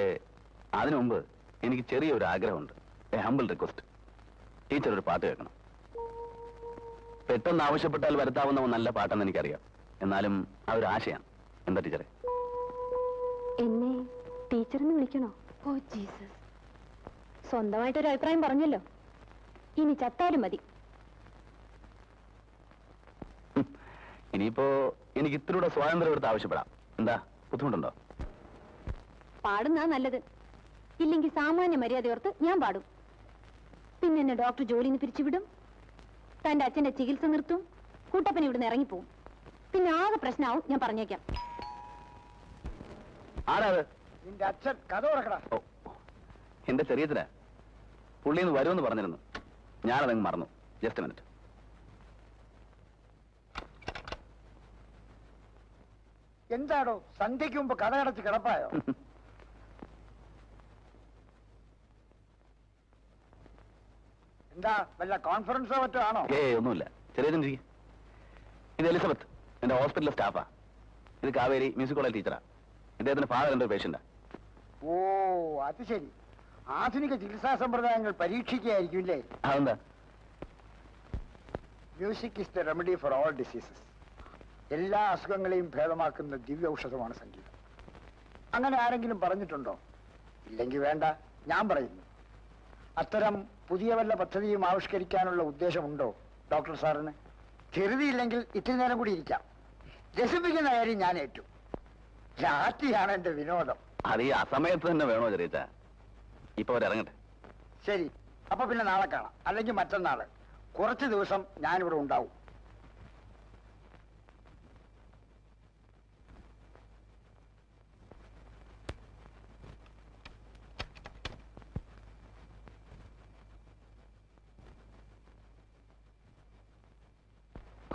Speaker 9: അതിനു മുമ്പ് എനിക്ക് ചെറിയൊരു ആഗ്രഹമുണ്ട്. A humble request. ടീച്ചർ ഒരു പാട്ട് കേൾക്കണം. പെട്ടെന്ന് ആവശ്യപ്പെട്ടാൽ വരുത്താവുന്ന നല്ല പാട്ടെന്ന് എനിക്കറിയാം. എന്നാലും അതൊരു ആശയാണ്. എന്താ ടീച്ചറെ?
Speaker 8: എന്നെ ടീച്ചറിന് വിളിക്കണോ?
Speaker 6: ഓ ജീസസ്, സ്വന്തമായിട്ടൊരു അഭിപ്രായം പറഞ്ഞല്ലോ, ഇനി ചത്താലും മതി.
Speaker 9: ഇനിയിപ്പോ എനിക്ക് ഇത്തിലൂടെ സ്വാതന്ത്ര്യം എടുത്ത് ആവശ്യപ്പെടാം. എന്താ ബുദ്ധിമുട്ടുണ്ടോ?
Speaker 6: പാടുന്നാ നല്ലത്. ഇല്ലെങ്കിൽ സാമാന്യ മര്യാദയോർത്ത് ഞാൻ പാടും. പിന്നെ എന്നെ ഡോക്ടർ ജോലിന്ന് പിരിച്ചുവിടും. തന്റെ അച്ഛന്റെ ചികിത്സ നിർത്തും. കൂട്ടപ്പൻ ഇവിടുന്ന് ഇറങ്ങിപ്പോവും. പിന്നെ ആകെ പ്രശ്നമാവും. ഞാൻ പറഞ്ഞേക്കാം.
Speaker 9: ആരാത്?
Speaker 2: നിന്റെ അച്ഛൻ. കഥ തുറക്കടാ.
Speaker 9: ഓ, എന്റെ ചെറിയച്ഛനാ. പുള്ളിന്ന് വരുമെന്ന് പറഞ്ഞിരുന്നു. ഞാനതങ്ങ് മറന്നു. Just minute.
Speaker 2: എന്താടോ സന്ധ്യയ്ക്ക് മുമ്പ് കഥകടച്ച് കിടപ്പായോ? എന്താ വല്ല കോൺഫറൻസോ മറ്റോ ആണോ?
Speaker 9: ഒന്നുമില്ല. ചെറിയച്ഛൻ ഇരിക്കും. ഇത് എലിസബത്ത്, എന്റെ ഹോസ്പിറ്റലിലെ സ്റ്റാഫാ. ഇത് കാവേരി, മ്യൂസിക് കോളേജ് ടീച്ചറാ. ഇദ്ദേഹത്തിന്റെ ഫാദർ എന്റെ പേഷ്യന്റാ.
Speaker 2: ഓ, അത് ശരി. ആധുനിക ചികിത്സാ സമ്പ്രദായങ്ങൾ പരീക്ഷിക്കുകയായിരിക്കും അല്ലേ?
Speaker 9: അതെന്താ?
Speaker 2: Music is the remedy for all diseases. എല്ലാ അസുഖങ്ങളെയും ഭേദമാക്കുന്ന ദിവ്യ ഔഷധമാണ് സംഗീതം. അങ്ങനെ ആരെങ്കിലും പറഞ്ഞിട്ടുണ്ടോ? ഇല്ലെങ്കിൽ വേണ്ട, ഞാൻ പറയുന്നു. അത്തരം പുതിയ വല്ല പദ്ധതിയും ആവിഷ്കരിക്കാനുള്ള ഉദ്ദേശമുണ്ടോ ഡോക്ടർ സാറിന്? ധൃതിയില്ലെങ്കിൽ ഇത്തിരി നേരം കൂടി ഇരിക്കാം. രസിപ്പിക്കുന്ന കാര്യം ഞാൻ ഏറ്റു. രാത്രിയാണ് എന്റെ വിനോദം.
Speaker 9: അത് ഈ അസമയത്ത് തന്നെ വേണോ ചെറിയച്ച? ഇപ്പൊ അവരിറങ്ങട്ടെ.
Speaker 2: ശരി, അപ്പൊ പിന്നെ നാളെ കാണാം. അല്ലെങ്കിൽ മറ്റന്നാള്. കുറച്ച് ദിവസം ഞാനിവിടെ ഉണ്ടാവും.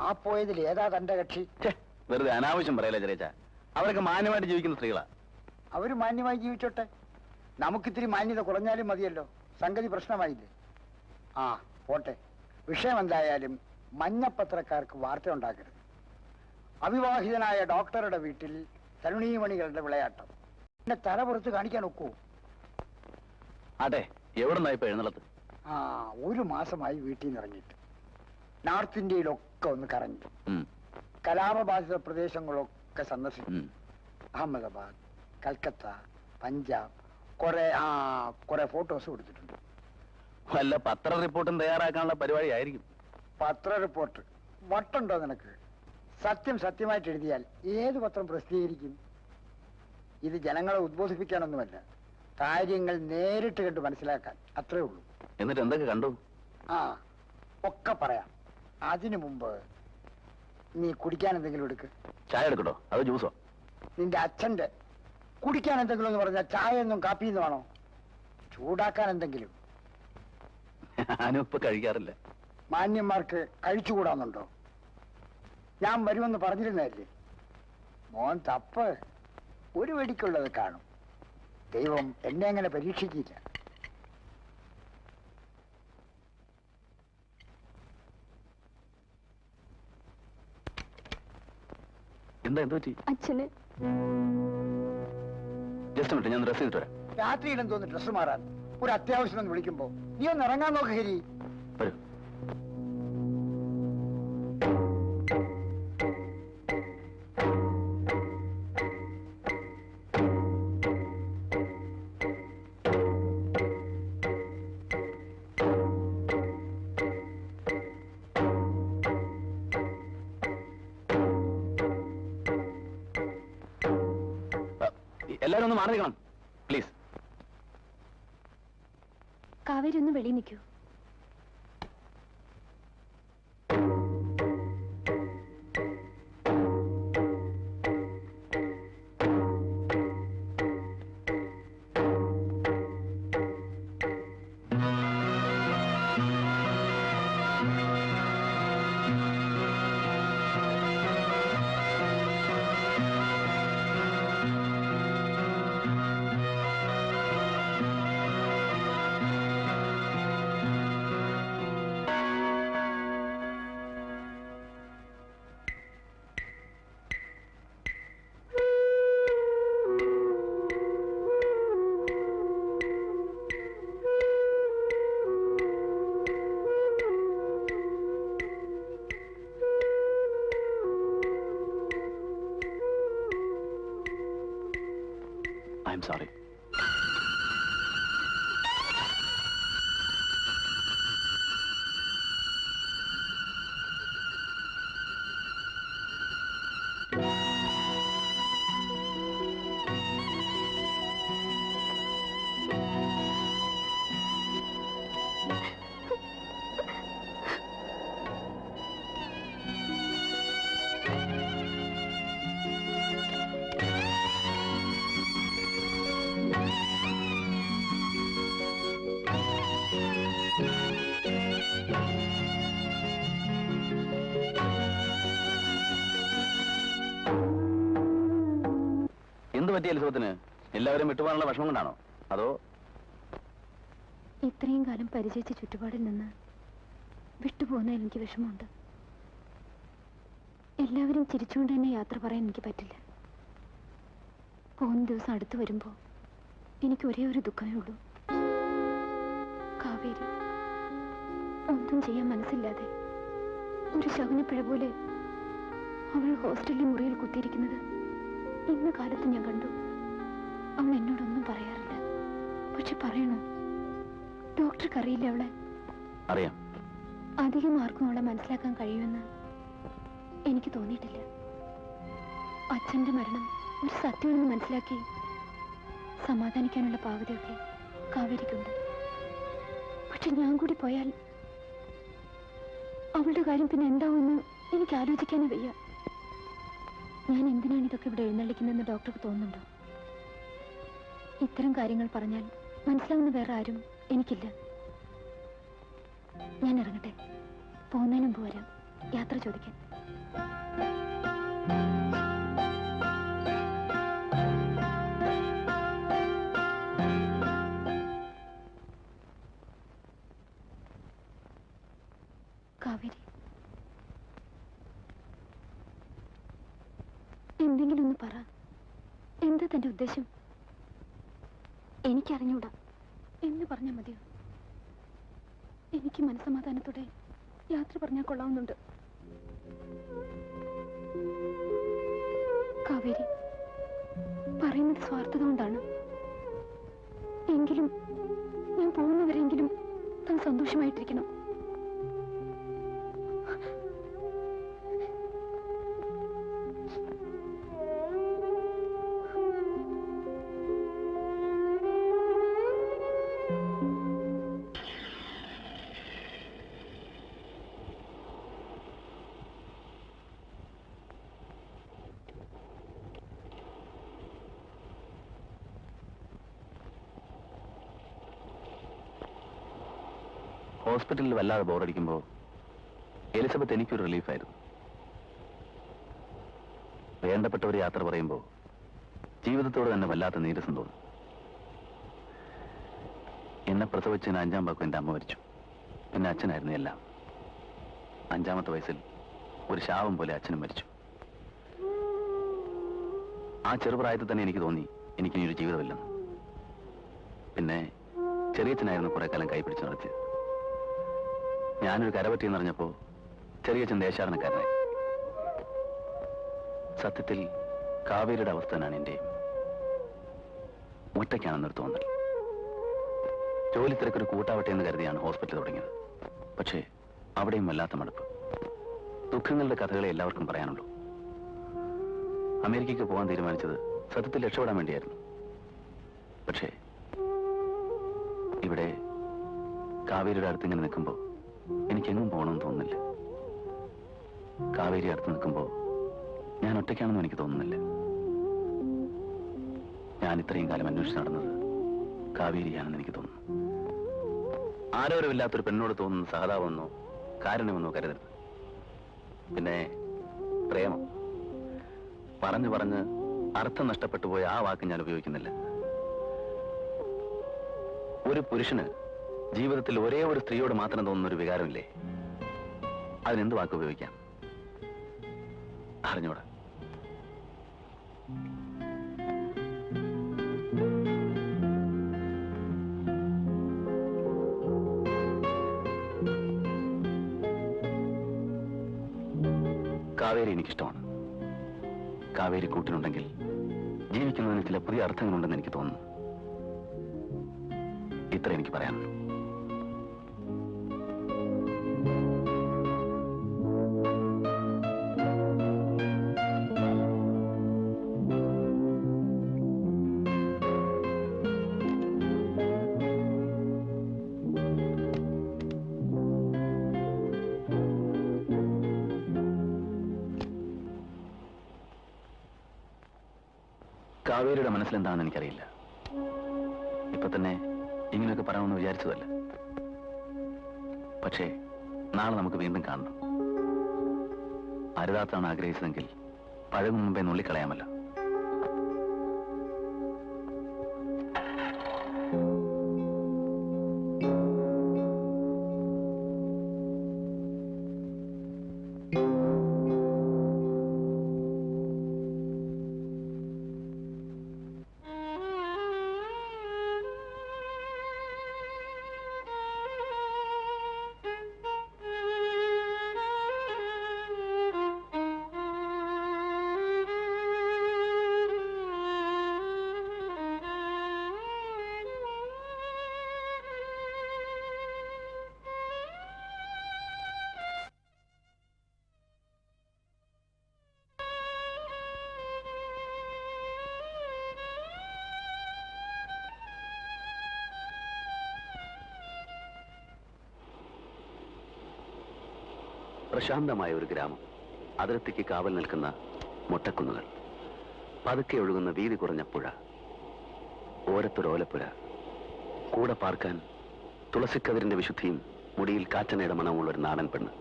Speaker 2: ആ പോയതിൽ ഏതാ തന്റെ കക്ഷി?
Speaker 9: വെറുതെ അനാവശ്യം പറയല്ലേ ചെറിയച്ച. അവരൊക്കെ മാന്യമായിട്ട് ജീവിക്കുന്ന സ്ത്രീകളാ.
Speaker 2: അവര് മാന്യമായി ജീവിച്ചോട്ടെ. നമുക്കിത്തിരി മാന്യത കുറഞ്ഞാലും മതിയല്ലോ. സംഗതി പ്രശ്നമായില്ലേ? ആ പോട്ടെ. വിഷയം എന്തായാലും മഞ്ഞപ്പത്രക്കാർക്ക് വാർത്ത ഉണ്ടാക്കരുത്. അവിവാഹിതനായ ഡോക്ടറുടെ വീട്ടിൽ തരുണീമണികളുടെ വിളയാട്ടം. എന്നെ തല പുറത്ത് കാണിക്കാൻ ഒക്കുവോ?
Speaker 9: ആട്ടെ, എവിടെ നിന്നാ ഇപ്പൊ എഴുന്നള്ളത്ത്?
Speaker 2: 1 മാസമായി വീട്ടിൽ നിന്ന് ഇറങ്ങിയിട്ട്. നോർത്ത് ഇന്ത്യയിലൊക്കെ ഒന്ന് കറങ്ങി. കലാപബാധിത പ്രദേശങ്ങളൊക്കെ സന്ദർശിച്ചു. അഹമ്മദാബാദ്, കൽക്കത്ത, പഞ്ചാബ്. കുറെ ഫോട്ടോസ് കൊടുത്തിട്ടുണ്ട്.
Speaker 9: വല്ല പത്ര റിപ്പോർട്ടും തയ്യാറാക്കാനുള്ള പരിപാടി ആയിരിക്കും.
Speaker 2: പത്ര റിപ്പോർട്ട് വട്ടുണ്ടോ നിനക്ക്? സത്യം സത്യമായിട്ട് എഴുതിയാൽ ഏത് പത്രം പ്രസിദ്ധീകരിക്കും? ഇത് ജനങ്ങളെ ഉദ്ബോധിപ്പിക്കാനൊന്നുമല്ല, കാര്യങ്ങൾ നേരിട്ട് കണ്ട് മനസ്സിലാക്കാൻ, അത്രേ ഉള്ളൂ.
Speaker 9: എന്നിട്ട് എന്തൊക്കെ കണ്ടു?
Speaker 2: ആ, ഒക്കെ പറയാം. അതിനു മുമ്പ് നീ കുടിക്കാൻ എന്തെങ്കിലും എടുക്ക്.
Speaker 9: ചായ എടുക്കട്ടോ അതോ ജ്യൂസോ?
Speaker 2: നിന്റെ അച്ഛന്റെ കുടിക്കാൻ എന്തെങ്കിലും എന്ന് പറഞ്ഞാൽ ചായയൊന്നും കാപ്പിയൊന്നും ആണോ? ചൂടാക്കാൻ എന്തെങ്കിലും.
Speaker 9: ഞാനും ഇപ്പൊ കഴിക്കാറില്ല.
Speaker 2: മാന്യന്മാർക്ക് കഴിച്ചുകൂടാന്നുണ്ടോ? ഞാൻ വരുമെന്ന് പറഞ്ഞിരുന്നതല്ലേ? മോൻ തപ്പ്, ഒരു വെടിക്കുള്ളത് കാണും. ദൈവം എന്നെ അങ്ങനെ പരീക്ഷിക്കില്ല.
Speaker 9: എന്താ എന്ത് പറ്റി?
Speaker 8: അച്ഛന്
Speaker 9: ജസ്റ്റ് മിനിറ്റ്, ഞാൻ ഡ്രസ് ചെയ്തിട്ട് വരാം.
Speaker 2: രാത്രിയിലും തോന്നി ഡ്രസ് മാറാൻ ഒരു അത്യാവശ്യം ഒന്ന് വിളിക്കുമ്പോ നീ ഒന്ന് ഇറങ്ങാൻ നോക്ക്. ഹരി,
Speaker 9: വരൂ. എല്ലാരും ഒന്ന് മാറി നിൽക്കണം പ്ലീസ്.
Speaker 8: കാവേരി ഒന്ന് വെളിയിൽ നിൽക്കൂ.
Speaker 9: I'm sorry. എന്ത് പറ്റിയ എലിസബത്തിന്? എല്ലാവരും വിട്ടുപോകാനുള്ള വിഷമം കൊണ്ടാണോ അതോ?
Speaker 8: ഇത്രയും കാലം പരിചയിച്ച ചുറ്റുപാടിൽ നിന്ന് വിട്ടുപോകുന്നതിൽ എനിക്ക് വിഷമമുണ്ട്. എല്ലാവരും ചിരിച്ചുകൊണ്ട് തന്നെ യാത്ര പറയാൻ എനിക്ക് പറ്റില്ല. പോകുന്ന ദിവസം അടുത്ത് വരുമ്പോൾ എനിക്ക് ഒരേ ഒരു ദുഃഖമേ ഉള്ളൂ. കാവേരി ഒന്നും ചെയ്യാൻ മനസ്സില്ലാതെ ഒരു ശകുനപ്പിഴ പോലെ അവൾ ഹോസ്റ്റലിലെ മുറിയിൽ കുത്തിയിരിക്കുന്നത് ഇന്ന് കാലത്ത് ഞാൻ കണ്ടു. അവൾ എന്നോടൊന്നും പറയാറില്ല. പക്ഷെ പറയണോ? ഡോക്ടർക്ക് അറിയില്ല അവളെ.
Speaker 9: അറിയാം.
Speaker 8: അധികം ആർക്കും അവളെ മനസ്സിലാക്കാൻ കഴിയുമെന്ന് എനിക്ക് തോന്നിയിട്ടില്ല. അച്ഛന്റെ മരണം ഒരു സത്യമെന്ന് മനസ്സിലാക്കി സമാധാനിക്കാനുള്ള പാകതയൊക്കെ കാവേരിക്കുണ്ട്. പക്ഷെ ഞാൻ കൂടി പോയാൽ അവളുടെ കാര്യം പിന്നെ എന്താവുമെന്ന് എനിക്ക് ആലോചിക്കാനേ വയ്യ. ഞാൻ എന്തിനാണ് ഇതൊക്കെ ഇവിടെ എഴുന്നള്ളിക്കുന്നതെന്ന് ഡോക്ടർക്ക് തോന്നുന്നുണ്ടോ? ഇത്തരം കാര്യങ്ങൾ പറഞ്ഞാൽ മനസ്സിലാവുന്ന വേറെ ആരും എനിക്കില്ല. ഞാൻ ഇറങ്ങട്ടെ. പോകുന്നതിന് മുമ്പ് വരാം യാത്ര ചോദിക്കാൻ. കാവേരി, എന്തെങ്കിലും ഒന്ന് പറ. എന്താ തന്റെ ഉദ്ദേശം? എനിക്കറിഞ്ഞൂടാ എന്ന് പറഞ്ഞാൽ മതിയോ? എനിക്ക് മനസ്സമാധാനത്തോടെ യാത്ര പറഞ്ഞാൽ കൊള്ളാവുന്നുണ്ട്. കാവേരി, പറയുന്നത് സ്വാർത്ഥത കൊണ്ടാണ്. എങ്കിലും ഞാൻ പോകുന്നവരെങ്കിലും താൻ സന്തോഷമായിട്ടിരിക്കണം.
Speaker 9: ഹോസ്പിറ്റലിൽ വല്ലാതെ ബോറടിക്കുമ്പോൾ എലിസബത്ത് എനിക്കൊരു റിലീഫായിരുന്നു. വേണ്ടപ്പെട്ടവർ യാത്ര പറയുമ്പോൾ ജീവിതത്തോട് തന്നെ വല്ലാത്ത നീരസം തോന്നും. എന്നെ പ്രസവിച്ചതിന് 5-ാം പാക്കും എൻ്റെ അമ്മ മരിച്ചു. പിന്നെ അച്ഛനായിരുന്നു എല്ലാം. 5-ാമത്തെ വയസ്സിൽ ഒരു ശാപം പോലെ അച്ഛനും മരിച്ചു. ആ ചെറുപ്രായത്തിൽ തന്നെ എനിക്ക് തോന്നി എനിക്കിനിയൊരു ജീവിതമില്ലെന്ന്. പിന്നെ ചെറിയച്ഛനായിരുന്നു കുറെ കാലം കൈപിടിച്ച് നടത്തിയത്. ഞാനൊരു കരപറ്റിയെന്ന് അറിഞ്ഞപ്പോൾ ചെറിയച്ഛൻ ദേശാടനക്കാരനായി. സത്യത്തിൽ കാവേരിയുടെ അവസ്ഥ തന്നെയാണ് എന്റെയും. ഒറ്റയ്ക്കാണെന്നൊരു തോന്നൽ. ജോലി തിരക്കൊരു കൂട്ടാവട്ടെ എന്ന് കരുതിയാണ് ഹോസ്പിറ്റൽ തുടങ്ങിയത്. പക്ഷേ അവിടെയും വല്ലാത്ത മടുപ്പ്. ദുഃഖങ്ങളുടെ കഥകളെ എല്ലാവർക്കും പറയാനുള്ളൂ. അമേരിക്കയ്ക്ക് പോകാൻ തീരുമാനിച്ചത് സത്യത്തിൽ രക്ഷപ്പെടാൻ വേണ്ടിയായിരുന്നു. പക്ഷേ ഇവിടെ കാവേരിയുടെ അടുത്ത് ഇങ്ങനെ നിൽക്കുമ്പോൾ എനിക്കെങ്ങും പോകണമെന്ന് തോന്നുന്നില്ല. കാവേരി അടുത്ത് നിൽക്കുമ്പോൾ ഞാൻ ഒറ്റയ്ക്കാണെന്നും എനിക്ക് തോന്നുന്നില്ല. ഞാൻ ഇത്രയും കാലം അന്വേഷിച്ച് നടന്നത് കാവേരിയാണെന്ന് എനിക്ക് തോന്നുന്നു. ആരോരുമില്ലാത്തൊരു പെണ്ണോട് തോന്നുന്ന സഹതാപമെന്നോ കാരുണ്യമെന്നോ കരുതരുത്. പിന്നെ പ്രേമം പറഞ്ഞു പറഞ്ഞ് അർത്ഥം നഷ്ടപ്പെട്ടു പോയ ആ വാക്ക് ഞാൻ ഉപയോഗിക്കുന്നില്ല. ഒരു പുരുഷന് ജീവിതത്തിൽ ഒരേ ഒരു സ്ത്രീയോട് മാത്രം തോന്നുന്ന ഒരു വികാരമില്ലേ? അതിനെന്ത് വാക്ക് ഉപയോഗിക്കാം? അറിഞ്ഞൂടാ. കാവേരി എനിക്കിഷ്ടമാണ്. കാവേരി കൂട്ടിനുണ്ടെങ്കിൽ ജീവിക്കുന്നതിന് ചില പുതിയ അർത്ഥങ്ങളുണ്ടെന്ന് എനിക്ക് തോന്നുന്നു. ഇത്ര എനിക്ക് പറയാനുള്ളൂ. കാവേരിയുടെ മനസ്സിലെന്താണെന്ന് എനിക്കറിയില്ല. ഇപ്പൊ തന്നെ ഇങ്ങനെയൊക്കെ പറയണമെന്ന് വിചാരിച്ചതല്ല. പക്ഷേ നാളെ നമുക്ക് വീണ്ടും കാണണം. അരുതാത്താണ് ആഗ്രഹിച്ചതെങ്കിൽ പഴകും മുമ്പേ നുള്ളിക്കളയാമല്ലോ. പ്രശാന്തമായ ഒരു ഗ്രാമം, അതിർത്തിക്ക് കാവൽ നിൽക്കുന്ന മൊട്ടക്കുന്നുകൾ, പതുക്കെ ഒഴുകുന്ന വീതി കുറഞ്ഞ പുഴ, ഓരത്തൊരു ഓലപ്പുര, കൂടെ പാർക്കാൻ തുളസിക്കതിരിന്റെ വിശുദ്ധിയും മുടിയിൽ കാറ്റനയുടെ മണമുള്ള ഒരു നാടൻ പെണ്ണ്.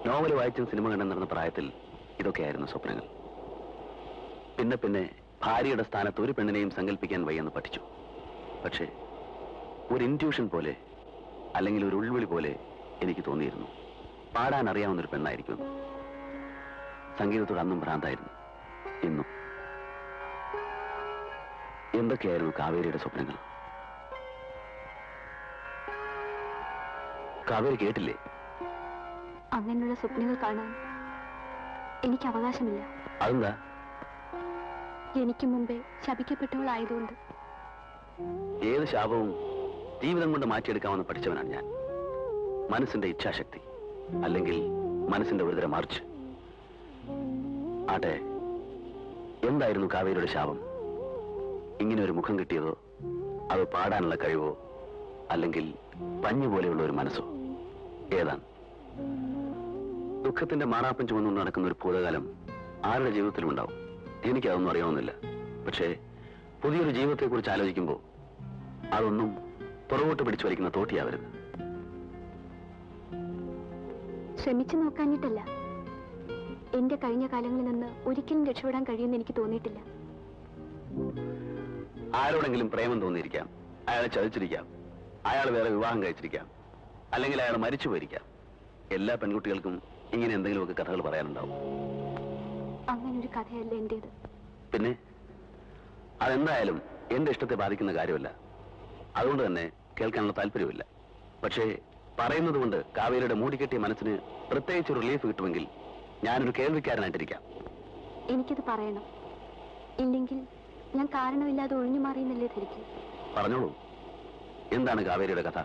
Speaker 9: നോവൽ വായിച്ചും സിനിമ കണ്ടും നടന്ന പ്രായത്തിൽ ഇതൊക്കെയായിരുന്നു സ്വപ്നങ്ങൾ. പിന്നെ പിന്നെ ഭാര്യയുടെ സ്ഥാനത്ത് ഒരു പെണ്ണിനെയും സങ്കല്പിക്കാൻ വയ്യെന്ന് പഠിച്ചു. പക്ഷേ ഒരു ഇൻറ്റ്യൂഷൻ പോലെ, അല്ലെങ്കിൽ ഒരു ഉൾവിളി പോലെ എനിക്ക് തോന്നിയിരുന്നു പാടാൻ അറിയാവുന്നൊരു പെണ്ണായിരിക്കും. സംഗീതത്തോട് അന്നും ഭ്രാന്തായിരുന്നു, ഇന്നും. എന്തൊക്കെയായിരുന്നു കാവേരിയുടെ സ്വപ്നങ്ങൾ? കാവേരി കേട്ടില്ലേ?
Speaker 8: അങ്ങനെയുള്ള സ്വപ്നങ്ങൾ കാണാൻ എനിക്ക് അവകാശമില്ല.
Speaker 9: അതെന്താ?
Speaker 8: എനിക്ക് മുമ്പേ ശപിക്കപ്പെട്ടവളായതുകൊണ്ട്.
Speaker 9: ഏത് ശാപവും ജീവിതം കൊണ്ട് മാറ്റിയെടുക്കാമെന്ന് പഠിച്ചവനാണ് ഞാൻ. മനസ്സിന്റെ ഇച്ഛാശക്തി, അല്ലെങ്കിൽ മനസ്സിന്റെ ഒരുതരം മാർച്ച്. ആട്ടെ, എന്തായിരുന്നു കാവേരിയുടെ ശാപം? ഇങ്ങനെ ഒരു മുഖം കിട്ടിയതോ, അത് പാടാനുള്ള കഴിവോ, അല്ലെങ്കിൽ പഞ്ഞു പോലെയുള്ള ഒരു മനസ്സോ? ഏതാണ്? ദുഃഖത്തിന്റെ മാറാപ്പൻ ചുമന്നു നടക്കുന്ന ഒരു ഭൂതകാലം ആരുടെ ജീവിതത്തിലും ഉണ്ടാവും. എനിക്കതൊന്നും അറിയാവുന്നില്ല. പക്ഷേ പുതിയൊരു ജീവിതത്തെക്കുറിച്ച് ആലോചിക്കുമ്പോൾ അതൊന്നും പുറകോട്ട് പിടിച്ചു വലിക്കുന്ന തോട്ടിയാവരുത്.
Speaker 8: ശ്രമിച്ചു നോക്കാഞ്ഞിട്ടല്ല. എന്റെ കഴിഞ്ഞ കാലങ്ങളിൽ നിന്ന് ഒരിക്കലും രക്ഷപ്പെടാൻ കഴിയുമെന്ന് എനിക്ക് തോന്നിയിട്ടില്ല.
Speaker 9: ആരോടെങ്കിലും പ്രേമം തോന്നിയിരിക്കാം, അയാളെ ചതിച്ചിരിക്കാം, അയാൾ വേറെ വിവാഹം കഴിച്ചിരിക്കാം, അല്ലെങ്കിൽ അയാൾ മരിച്ചു പോയിരിക്കാം. എല്ലാ പെൺകുട്ടികൾക്കും ഇങ്ങനെ എന്തെങ്കിലുമൊക്കെ കഥകൾ പറയാനുണ്ടാവും.
Speaker 8: അങ്ങനെ ഒരു കഥയല്ല എന്റേത്.
Speaker 9: പിന്നെ അതെന്തായാലും എന്റെ ഇഷ്ടത്തെ ബാധിക്കുന്ന കാര്യമല്ല. അതുകൊണ്ട് തന്നെ കേൾക്കാനുള്ള താല്പര്യമില്ല. പക്ഷേ പറയുന്നത് കൊണ്ട് കാവേരിയുടെ മൂടിക്കെട്ടിയ മനസ്സിന് പ്രത്യേകിച്ച് റിലീഫ് കിട്ടുമെങ്കിൽ ഞാനൊരു കേൾവിക്കാരനായിട്ടിരിക്കാം.
Speaker 8: എനിക്കത് പറയണം. ഇല്ലെങ്കിൽ ഞാൻ കാരണമില്ലാതെ ഒഴിഞ്ഞു മാറിയെന്നല്ലേ ധരിക്കും.
Speaker 9: പറഞ്ഞോളൂ, എന്താണ് കാവേരിയുടെ കഥ?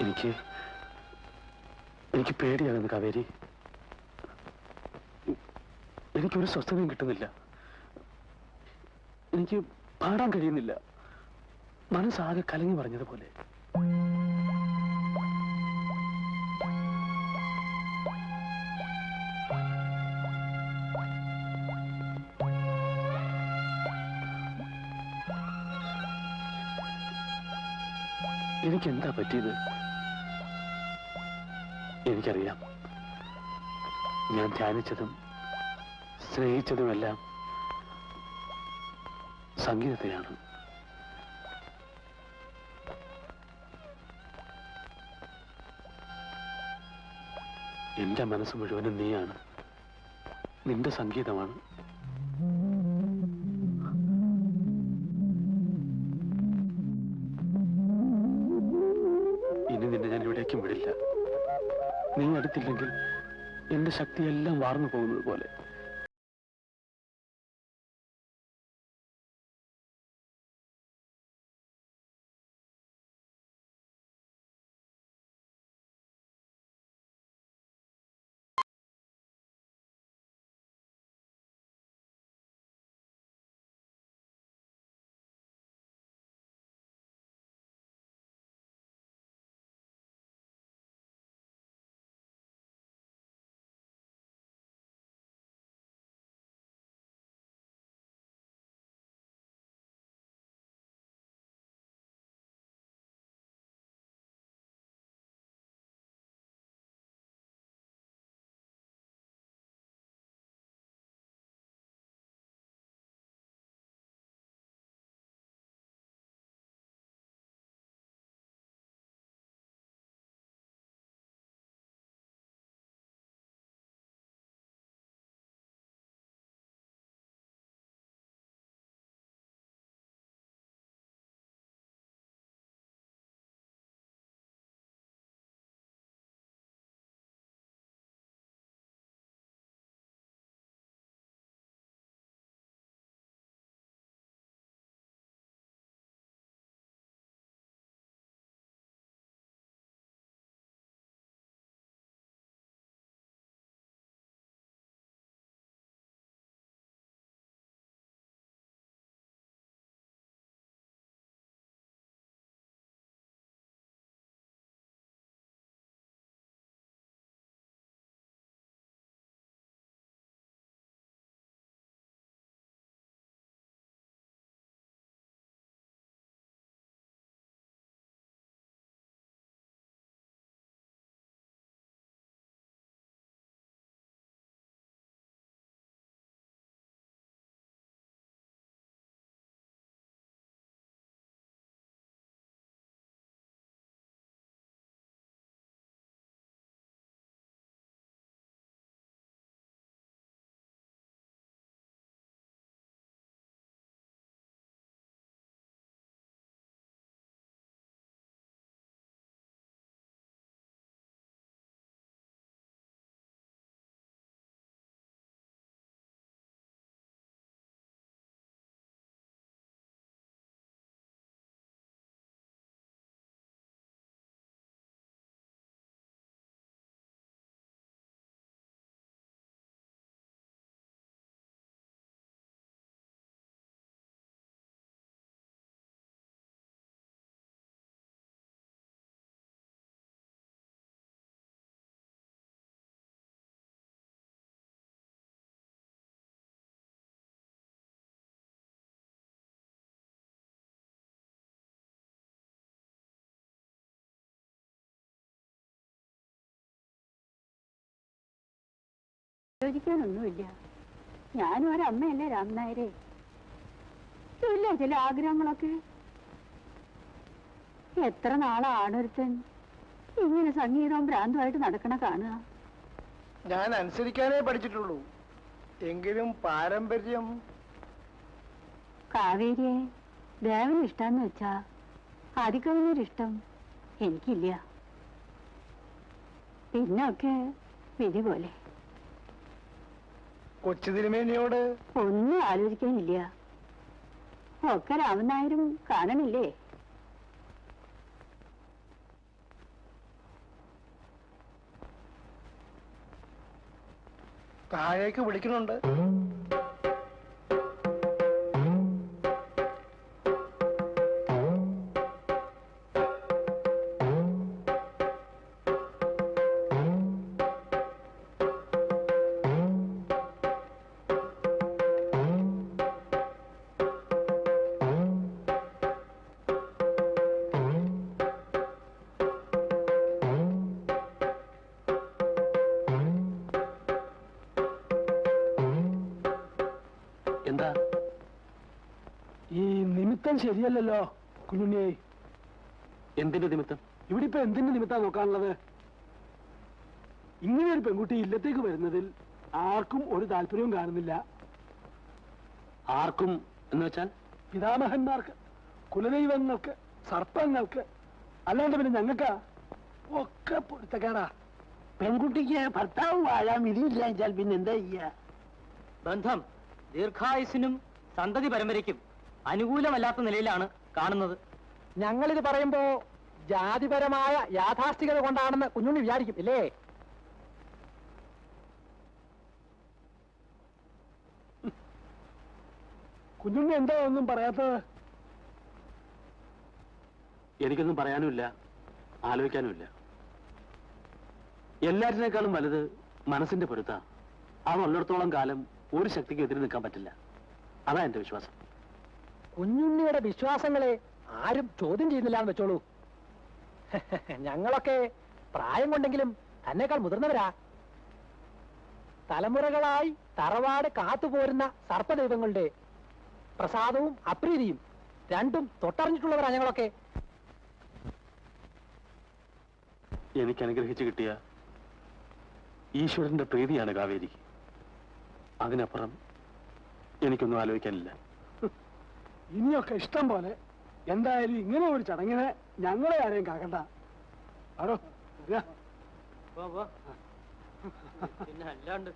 Speaker 3: എനിക്ക് പേടിയാകുന്നു കാവേരി. എനിക്കൊരു സ്വസ്ഥതയും കിട്ടുന്നില്ല. എനിക്ക് പാടാൻ കഴിയുന്നില്ല. മനസ്സാകെ കലങ്ങി പറഞ്ഞതുപോലെ. എനിക്കെന്താ പറ്റിയത്? എനിക്കറിയാം, ഞാൻ ധ്യാനിച്ചതും സ്നേഹിച്ചതുമെല്ലാം സംഗീതത്തെയാണ്. എന്റെ മനസ്സ് മുഴുവനും നീയാണ്, നിന്റെ സംഗീതമാണ്. ഇനി നിന്നെ ഞാൻ എവിടേക്കും വിടില്ല. നീ അടുത്തില്ലെങ്കിൽ എന്റെ ശക്തിയെല്ലാം വാർന്നു പോകുന്നത് പോലെ.
Speaker 4: ആലോചിക്കാനൊന്നുമില്ല. ഞാനും ഒരമ്മയല്ലേ രാമനായരെ. ഇല്ല ചില ആഗ്രഹങ്ങളൊക്കെ. എത്ര നാളാണൊരുത്തൻ ഇങ്ങനെ സംഗീതവും ഭ്രാന്തമായിട്ട് നടക്കണ കാണുക.
Speaker 2: ഞാൻ അനുസരിക്കാനേ പഠിച്ചിട്ടുള്ളൂ. എങ്കിലും പാരമ്പര്യം.
Speaker 4: കാവേരിയെ ദേവന് ഇഷ്ടാന്ന് വെച്ചാ ആദിക്കവിനൊരിഷ്ടം എനിക്കില്ല. പിന്നൊക്കെ വിധി പോലെ.
Speaker 2: കൊച്ചു തിരുമേനിയോട്
Speaker 4: ഒന്നും ആലോചിക്കാനില്ല. ഒക്കെ രാമനായരും കാണണില്ലേ?
Speaker 2: താഴേക്ക് വിളിക്കുന്നുണ്ട്.
Speaker 3: എന്താ
Speaker 5: ഈ നിമിത്തം ശരിയല്ലല്ലോ കുഞ്ഞുണ്ണി.
Speaker 3: എന്തിന്റെ നിമിത്തം?
Speaker 5: ഇവിടെ ഇപ്പൊ എന്തിന്റെ നിമിത്തം നോക്കാനുള്ളത്? ഇങ്ങനെ ഒരു പെൺകുട്ടി ഇല്ലത്തേക്ക് വരുന്നതിൽ ആർക്കും ഒരു താല്പര്യവും കാണുന്നില്ല.
Speaker 3: ആർക്കും എന്ന് വെച്ചാൽ?
Speaker 5: പിതാമഹന്മാർക്ക്, കുലദൈവങ്ങൾക്ക്, സർപ്പങ്ങൾക്ക്, അല്ലാണ്ട് പിന്നെ ഞങ്ങൾക്കാ ഒക്കെ പൊരുത്തക്കേടാ.
Speaker 1: പെൺകുട്ടിക്ക് ഭർത്താവ് വാഴാൻ വിധിയില്ല വെച്ചാൽ പിന്നെ എന്താ ചെയ്യാ?
Speaker 10: ബന്ധം ദീർഘായുസിനും സന്തതി പരമ്പരയ്ക്കും അനുകൂലമല്ലാത്ത നിലയിലാണ് കാണുന്നത്.
Speaker 5: ഞങ്ങളിത് പറയുമ്പോ ജാതിപരമായ യാഥാസ്ഥികത കൊണ്ടാണെന്ന് കുഞ്ഞുണ്ണി വിചാരിക്കും ഇല്ലേ? കുഞ്ഞുണ്ണി എന്താ ഒന്നും പറയാത്തത്?
Speaker 3: എനിക്കൊന്നും പറയാനുമില്ല, ആലോചിക്കാനുമില്ല. എല്ലാറ്റിനേക്കാളും വലുത് മനസ്സിന്റെ പൊരുത്ത. അതുള്ളിടത്തോളം കാലം ഒരു ശക്തിക്ക് എതിരെ നിൽക്കാൻ പറ്റില്ല. അതാ എന്റെ വിശ്വാസം.
Speaker 5: കുഞ്ഞുണ്ണിയുടെ വിശ്വാസങ്ങളെ ആരും ചോദ്യം ചെയ്യുന്നില്ല എന്ന് വെച്ചോളൂ. ഞങ്ങളൊക്കെ പ്രായം കൊണ്ടെങ്കിലും തന്നെക്കാൾ മുതിർന്നവരാ. തലമുറകളായി തറവാട് കാത്തുപോരുന്ന സർപ്പദൈവങ്ങളുടെ പ്രസാദവും അപ്രീതിയും രണ്ടും തൊട്ടറിഞ്ഞിട്ടുള്ളവരാ ഞങ്ങളൊക്കെ.
Speaker 3: എനിക്ക് അനുഗ്രഹിച്ചു കിട്ടിയ ഈശ്വരന്റെ പ്രീതിയാണ് കാവേരി. അതിനപ്പുറം എനിക്കൊന്നും ആലോചിക്കാനില്ല.
Speaker 5: ഇനിയൊക്കെ ഇഷ്ടം പോലെ. എന്തായാലും ഇങ്ങനെ ഒരു ചടങ്ങിന് ഞങ്ങളെ ആരെയും കാക്കണ്ട. ആരോ
Speaker 10: പിന്നെ അല്ലാണ്ട്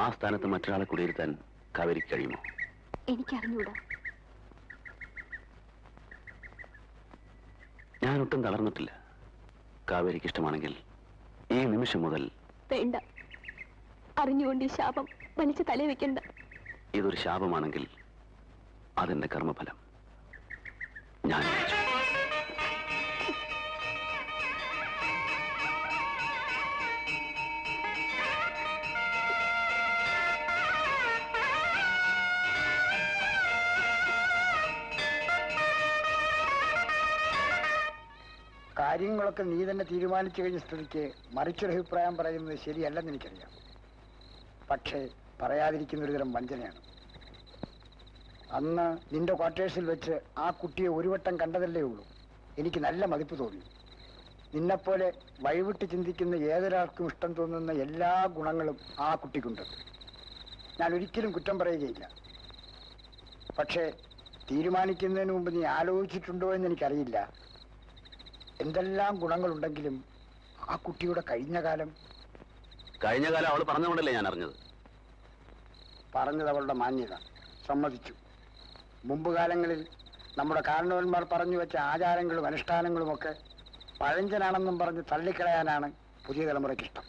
Speaker 9: ആ സ്ഥാനത്ത് മറ്റൊരാളെ കുടിയിരുത്താൻ കാവേരിക്ക് കഴിയുമോ?
Speaker 8: എനിക്കറിഞ്ഞൂടാ.
Speaker 9: ഞാനൊട്ടും തളർന്നിട്ടില്ല. കാവേരിക്ക് ഇഷ്ടമാണെങ്കിൽ ഈ നിമിഷം മുതൽ.
Speaker 8: വേണ്ട, അറിഞ്ഞുകൊണ്ട് ഈ ശാപം വലിച്ചു തലേ വെക്കണ്ട.
Speaker 9: ഇതൊരു ശാപമാണെങ്കിൽ അതിന്റെ കർമ്മഫലം ഞാൻ വഹിച്ചു.
Speaker 2: കാര്യങ്ങളൊക്കെ നീ തന്നെ തീരുമാനിച്ചു കഴിഞ്ഞ സ്ഥിതിക്ക് മറിച്ചൊരു അഭിപ്രായം പറയുന്നത് ശരിയല്ലെന്ന് എനിക്കറിയാം. പക്ഷേ പറയാതിരിക്കുന്ന ഒരുതരം വഞ്ചനയാണ്. അന്ന് നിന്റെ ക്വാർട്ടേഴ്സിൽ വെച്ച് ആ കുട്ടിയെ ഒരു വട്ടം കണ്ടതല്ലേ ഉള്ളൂ. എനിക്ക് നല്ല മതിപ്പ് തോന്നി. നിന്നെപ്പോലെ വഴിവിട്ട് ചിന്തിക്കുന്ന ഏതൊരാൾക്കും ഇഷ്ടം തോന്നുന്ന എല്ലാ ഗുണങ്ങളും ആ കുട്ടിക്കുണ്ട്. ഞാൻ ഒരിക്കലും കുറ്റം പറയുകയില്ല. പക്ഷേ തീരുമാനിക്കുന്നതിന് മുമ്പ് നീ ആലോചിച്ചിട്ടുണ്ടോ എന്ന് എനിക്കറിയില്ല. എന്തെല്ലാം ഗുണങ്ങളുണ്ടെങ്കിലും ആ കുട്ടിയുടെ കഴിഞ്ഞ കാലം
Speaker 9: അവൾ പറഞ്ഞുകൊണ്ടല്ലേ ഞാൻ അറിഞ്ഞത്.
Speaker 2: പറഞ്ഞത് അവളുടെ മാന്യത, സമ്മതിച്ചു. മുമ്പ് കാലങ്ങളിൽ നമ്മുടെ കാരണവന്മാർ പറഞ്ഞു വെച്ച ആചാരങ്ങളും അനുഷ്ഠാനങ്ങളുമൊക്കെ പഴഞ്ചനാണെന്നും പറഞ്ഞ് തള്ളിക്കളയാനാണ് പുതിയ തലമുറയ്ക്കിഷ്ടം.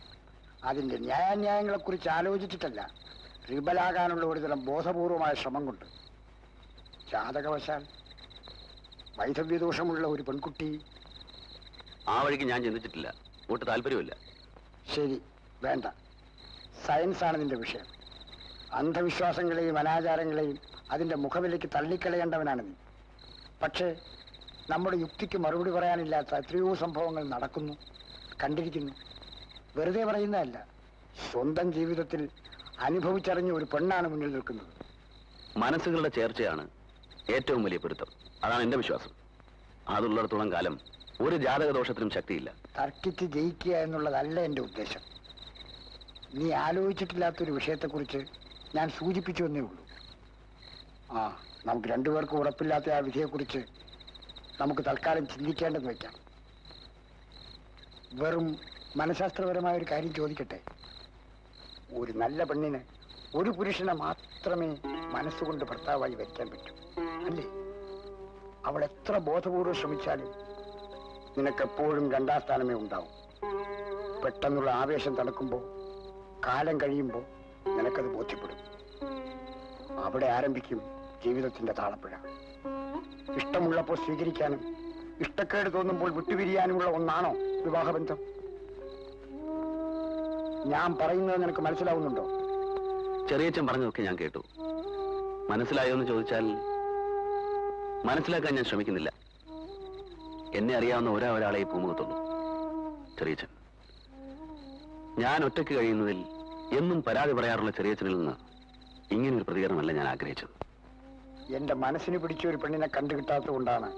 Speaker 2: അതിൻ്റെ ന്യായാന്യായങ്ങളെക്കുറിച്ച് ആലോചിച്ചിട്ടല്ല, റിബലാകാനുള്ള ഒരുതരം ബോധപൂർവമായ ശ്രമം കൊണ്ട്. ജാതകവശാൽ വൈധവ്യദോഷമുള്ള ഒരു പെൺകുട്ടി.
Speaker 9: ആ വഴിക്ക് ഞാൻ ചിന്തിച്ചിട്ടില്ല. ഒട്ട് താല്പര്യമില്ല.
Speaker 2: ശരി, വേണ്ട. സയൻസാണ് നിന്റെ വിഷയം. അന്ധവിശ്വാസങ്ങളെയും അനാചാരങ്ങളെയും അതിൻ്റെ മുഖവിലേക്ക് തള്ളിക്കളയേണ്ടവനാണ് നീ. പക്ഷേ നമ്മുടെ യുക്തിക്ക് മറുപടി പറയാനില്ലാത്ത എത്രയോ സംഭവങ്ങൾ നടക്കുന്നു, കണ്ടിരിക്കുന്നു. വെറുതെ പറയുന്നതല്ല, സ്വന്തം ജീവിതത്തിൽ അനുഭവിച്ചറിഞ്ഞ ഒരു പെണ്ണാണ് മുന്നിൽ നിൽക്കുന്നത്.
Speaker 9: മനസ്സുകളുടെ ചേർച്ചയാണ് ഏറ്റവും വലിയ പൊരുത്തം. അതാണ് എന്റെ വിശ്വാസം. അതുള്ളിടത്തോളം കാലം ഒരു ജാതകദോഷത്തിനും ശക്തിയില്ല.
Speaker 2: തർക്കിച്ച് ജയിക്കുക എന്നുള്ളതല്ല എൻ്റെ ഉദ്ദേശം. നീ ആലോചിച്ചിട്ടില്ലാത്തൊരു വിഷയത്തെക്കുറിച്ച് ഞാൻ സൂചിപ്പിച്ചു എന്നേ ഉള്ളൂ. നമുക്ക് രണ്ടുപേർക്കും ഉറപ്പില്ലാത്ത ആ വിധിയെക്കുറിച്ച് നമുക്ക് തൽക്കാലം ചിന്തിക്കേണ്ടെന്ന് വയ്ക്കാം. വെറും മനഃശാസ്ത്രപരമായ ഒരു കാര്യം ചോദിക്കട്ടെ. ഒരു നല്ല പെണ്ണിന് ഒരു പുരുഷനെ മാത്രമേ മനസ്സുകൊണ്ട് ഭർത്താവായി വരിക്കാൻ പറ്റൂ, അല്ലേ? അവൾ എത്ര ബോധപൂർവ്വം ശ്രമിച്ചാലും നിനക്കെപ്പോഴും രണ്ടാം സ്ഥാനമേ ഉണ്ടാവും. പെട്ടെന്നുള്ള ആവേശം തണുക്കുമ്പോൾ, കാലം കഴിയുമ്പോൾ നിനക്കത് ബോധ്യപ്പെടും. അവിടെ ആരംഭിക്കും ജീവിതത്തിന്റെ താളപ്പുഴ. ഇഷ്ടമുള്ളപ്പോൾ സ്വീകരിക്കാനും ഇഷ്ടക്കേട് തോന്നുമ്പോൾ വിട്ടുപിരിയാനുമുള്ള ഒന്നാണോ വിവാഹബന്ധം? ഞാൻ പറയുന്നത് നിനക്ക് മനസ്സിലാവുന്നുണ്ടോ?
Speaker 9: ചെറിയച്ഛൻ പറഞ്ഞതൊക്കെ ഞാൻ കേട്ടു. മനസ്സിലായോ എന്ന് ചോദിച്ചാൽ മനസ്സിലാക്കാൻ ഞാൻ ശ്രമിക്കുന്നില്ല. എന്നെ അറിയാവുന്ന ഒരാളെ പൂമുഖത്തുള്ളൂ, ചെറിയച്ഛൻ. ഞാൻ ഒറ്റയ്ക്ക് കഴിയുന്നതിൽ എന്നും പരാതി പറയാറുള്ള ചെറിയച്ഛനിൽ നിന്ന് ഇങ്ങനൊരു പ്രതികരണമല്ല ഞാൻ ആഗ്രഹിച്ചത്.
Speaker 2: എന്റെ മനസ്സിന് പിടിച്ച ഒരു പെണ്ണിനെ കണ്ടുകിട്ടാത്തത് കൊണ്ടാണ്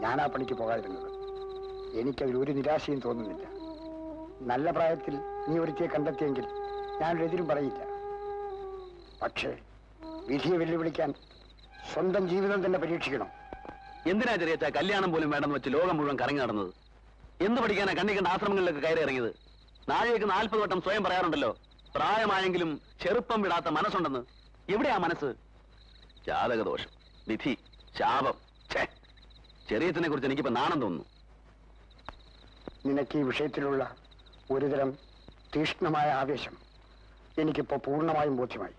Speaker 2: ഞാൻ ആ പണിക്ക് പോകാതിരുന്നത്. എനിക്കതിൽ ഒരു നിരാശയും തോന്നുന്നില്ല. നല്ല പ്രായത്തിൽ നീ ഒരുത്തിയെ കണ്ടെത്തിയെങ്കിൽ ഞാനൊരെതിരും പറയില്ല. പക്ഷേ വിധിയെ വെല്ലുവിളിക്കാൻ സ്വന്തം ജീവിതം തന്നെ പരീക്ഷിക്കണം.
Speaker 9: എന്തിനാ ചെറിയച്ഛ കല്യാണം പോലും വേണ്ടെന്ന് വെച്ച് ലോകം മുഴുവൻ കറങ്ങി നടന്നത്? എന്ത് പഠിക്കാനാ കണ്ണിക്കണ്ട ആശ്രമങ്ങളിലൊക്കെ കയറി ഇറങ്ങിയത്? നാഴേക്ക് 40 വട്ടം സ്വയം പറയാറുണ്ടല്ലോ, പ്രായമായെങ്കിലും ചെറുപ്പം വിടാത്ത മനസ്സുണ്ടെന്ന്. എവിടെയാ മനസ്സ്? ജാതകദോഷം, വിധി, ശാപം. ചെറിയച്ഛനെ കുറിച്ച് എനിക്കിപ്പോ നാണം തോന്നുന്നു.
Speaker 2: നിനക്ക് ഈ വിഷയത്തിലുള്ള ഒരുതരം തീക്ഷ്ണമായ ആവേശം എനിക്കിപ്പോ പൂർണ്ണമായും ബോധ്യമായി.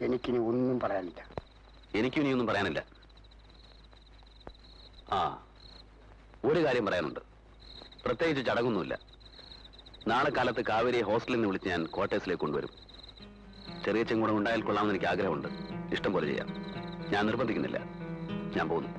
Speaker 2: എനിക്കിനി ഒന്നും പറയാനില്ല.
Speaker 9: എനിക്കും ഇനിയൊന്നും പറയാനില്ല. ഒരു കാര്യം പറയാനുണ്ട്. പ്രത്യേകിച്ച് ചടങ്ങൊന്നുമില്ല. നാളെ കാലത്ത് കാവേരിയെ ഹോസ്റ്റലിൽ നിന്ന് വിളിച്ച് ഞാൻ ക്വാർട്ടേഴ്സിലേക്ക് കൊണ്ടുവരും. ചെറിയച്ഛൻ കൂടെ ഉണ്ടായാൽ കൊള്ളാമെന്ന് എനിക്ക് ആഗ്രഹമുണ്ട്. ഇഷ്ടം പോലെ ചെയ്യാം. ഞാൻ നിർബന്ധിക്കുന്നില്ല. ഞാൻ പോകുന്നു.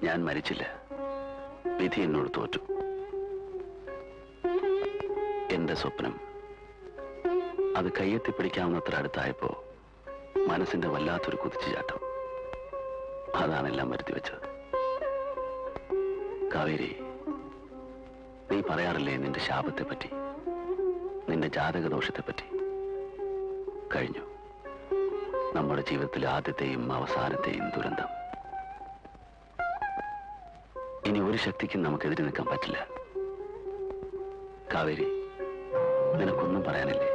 Speaker 9: ഞാൻ മരിച്ചില്ല, വിധി എന്നോട് തോറ്റു. എന്റെ സ്വപ്നം അത് കയ്യെത്തിപ്പിടിക്കാവുന്നത്ര അടുത്തായപ്പോ മനസ്സിന്റെ വല്ലാത്തൊരു കുതിച്ചുചാട്ടം. അതാണെല്ലാം വരുത്തി വെച്ചത്. കാവേരി, നീ പറയാറില്ലേ നിന്റെ ശാപത്തെ പറ്റി, നിന്റെ ജാതകദോഷത്തെ പറ്റി? കഴിഞ്ഞു. നമ്മുടെ ജീവിതത്തിലെ ആദ്യത്തെയും അവസാനത്തെയും ദുരന്തം. ഇനി ഒരു ശക്തിക്കും നമുക്കെതിരെ നിൽക്കാൻ പറ്റില്ല. കാവേരി, നിനക്കൊന്നും പറയാനില്ലേ?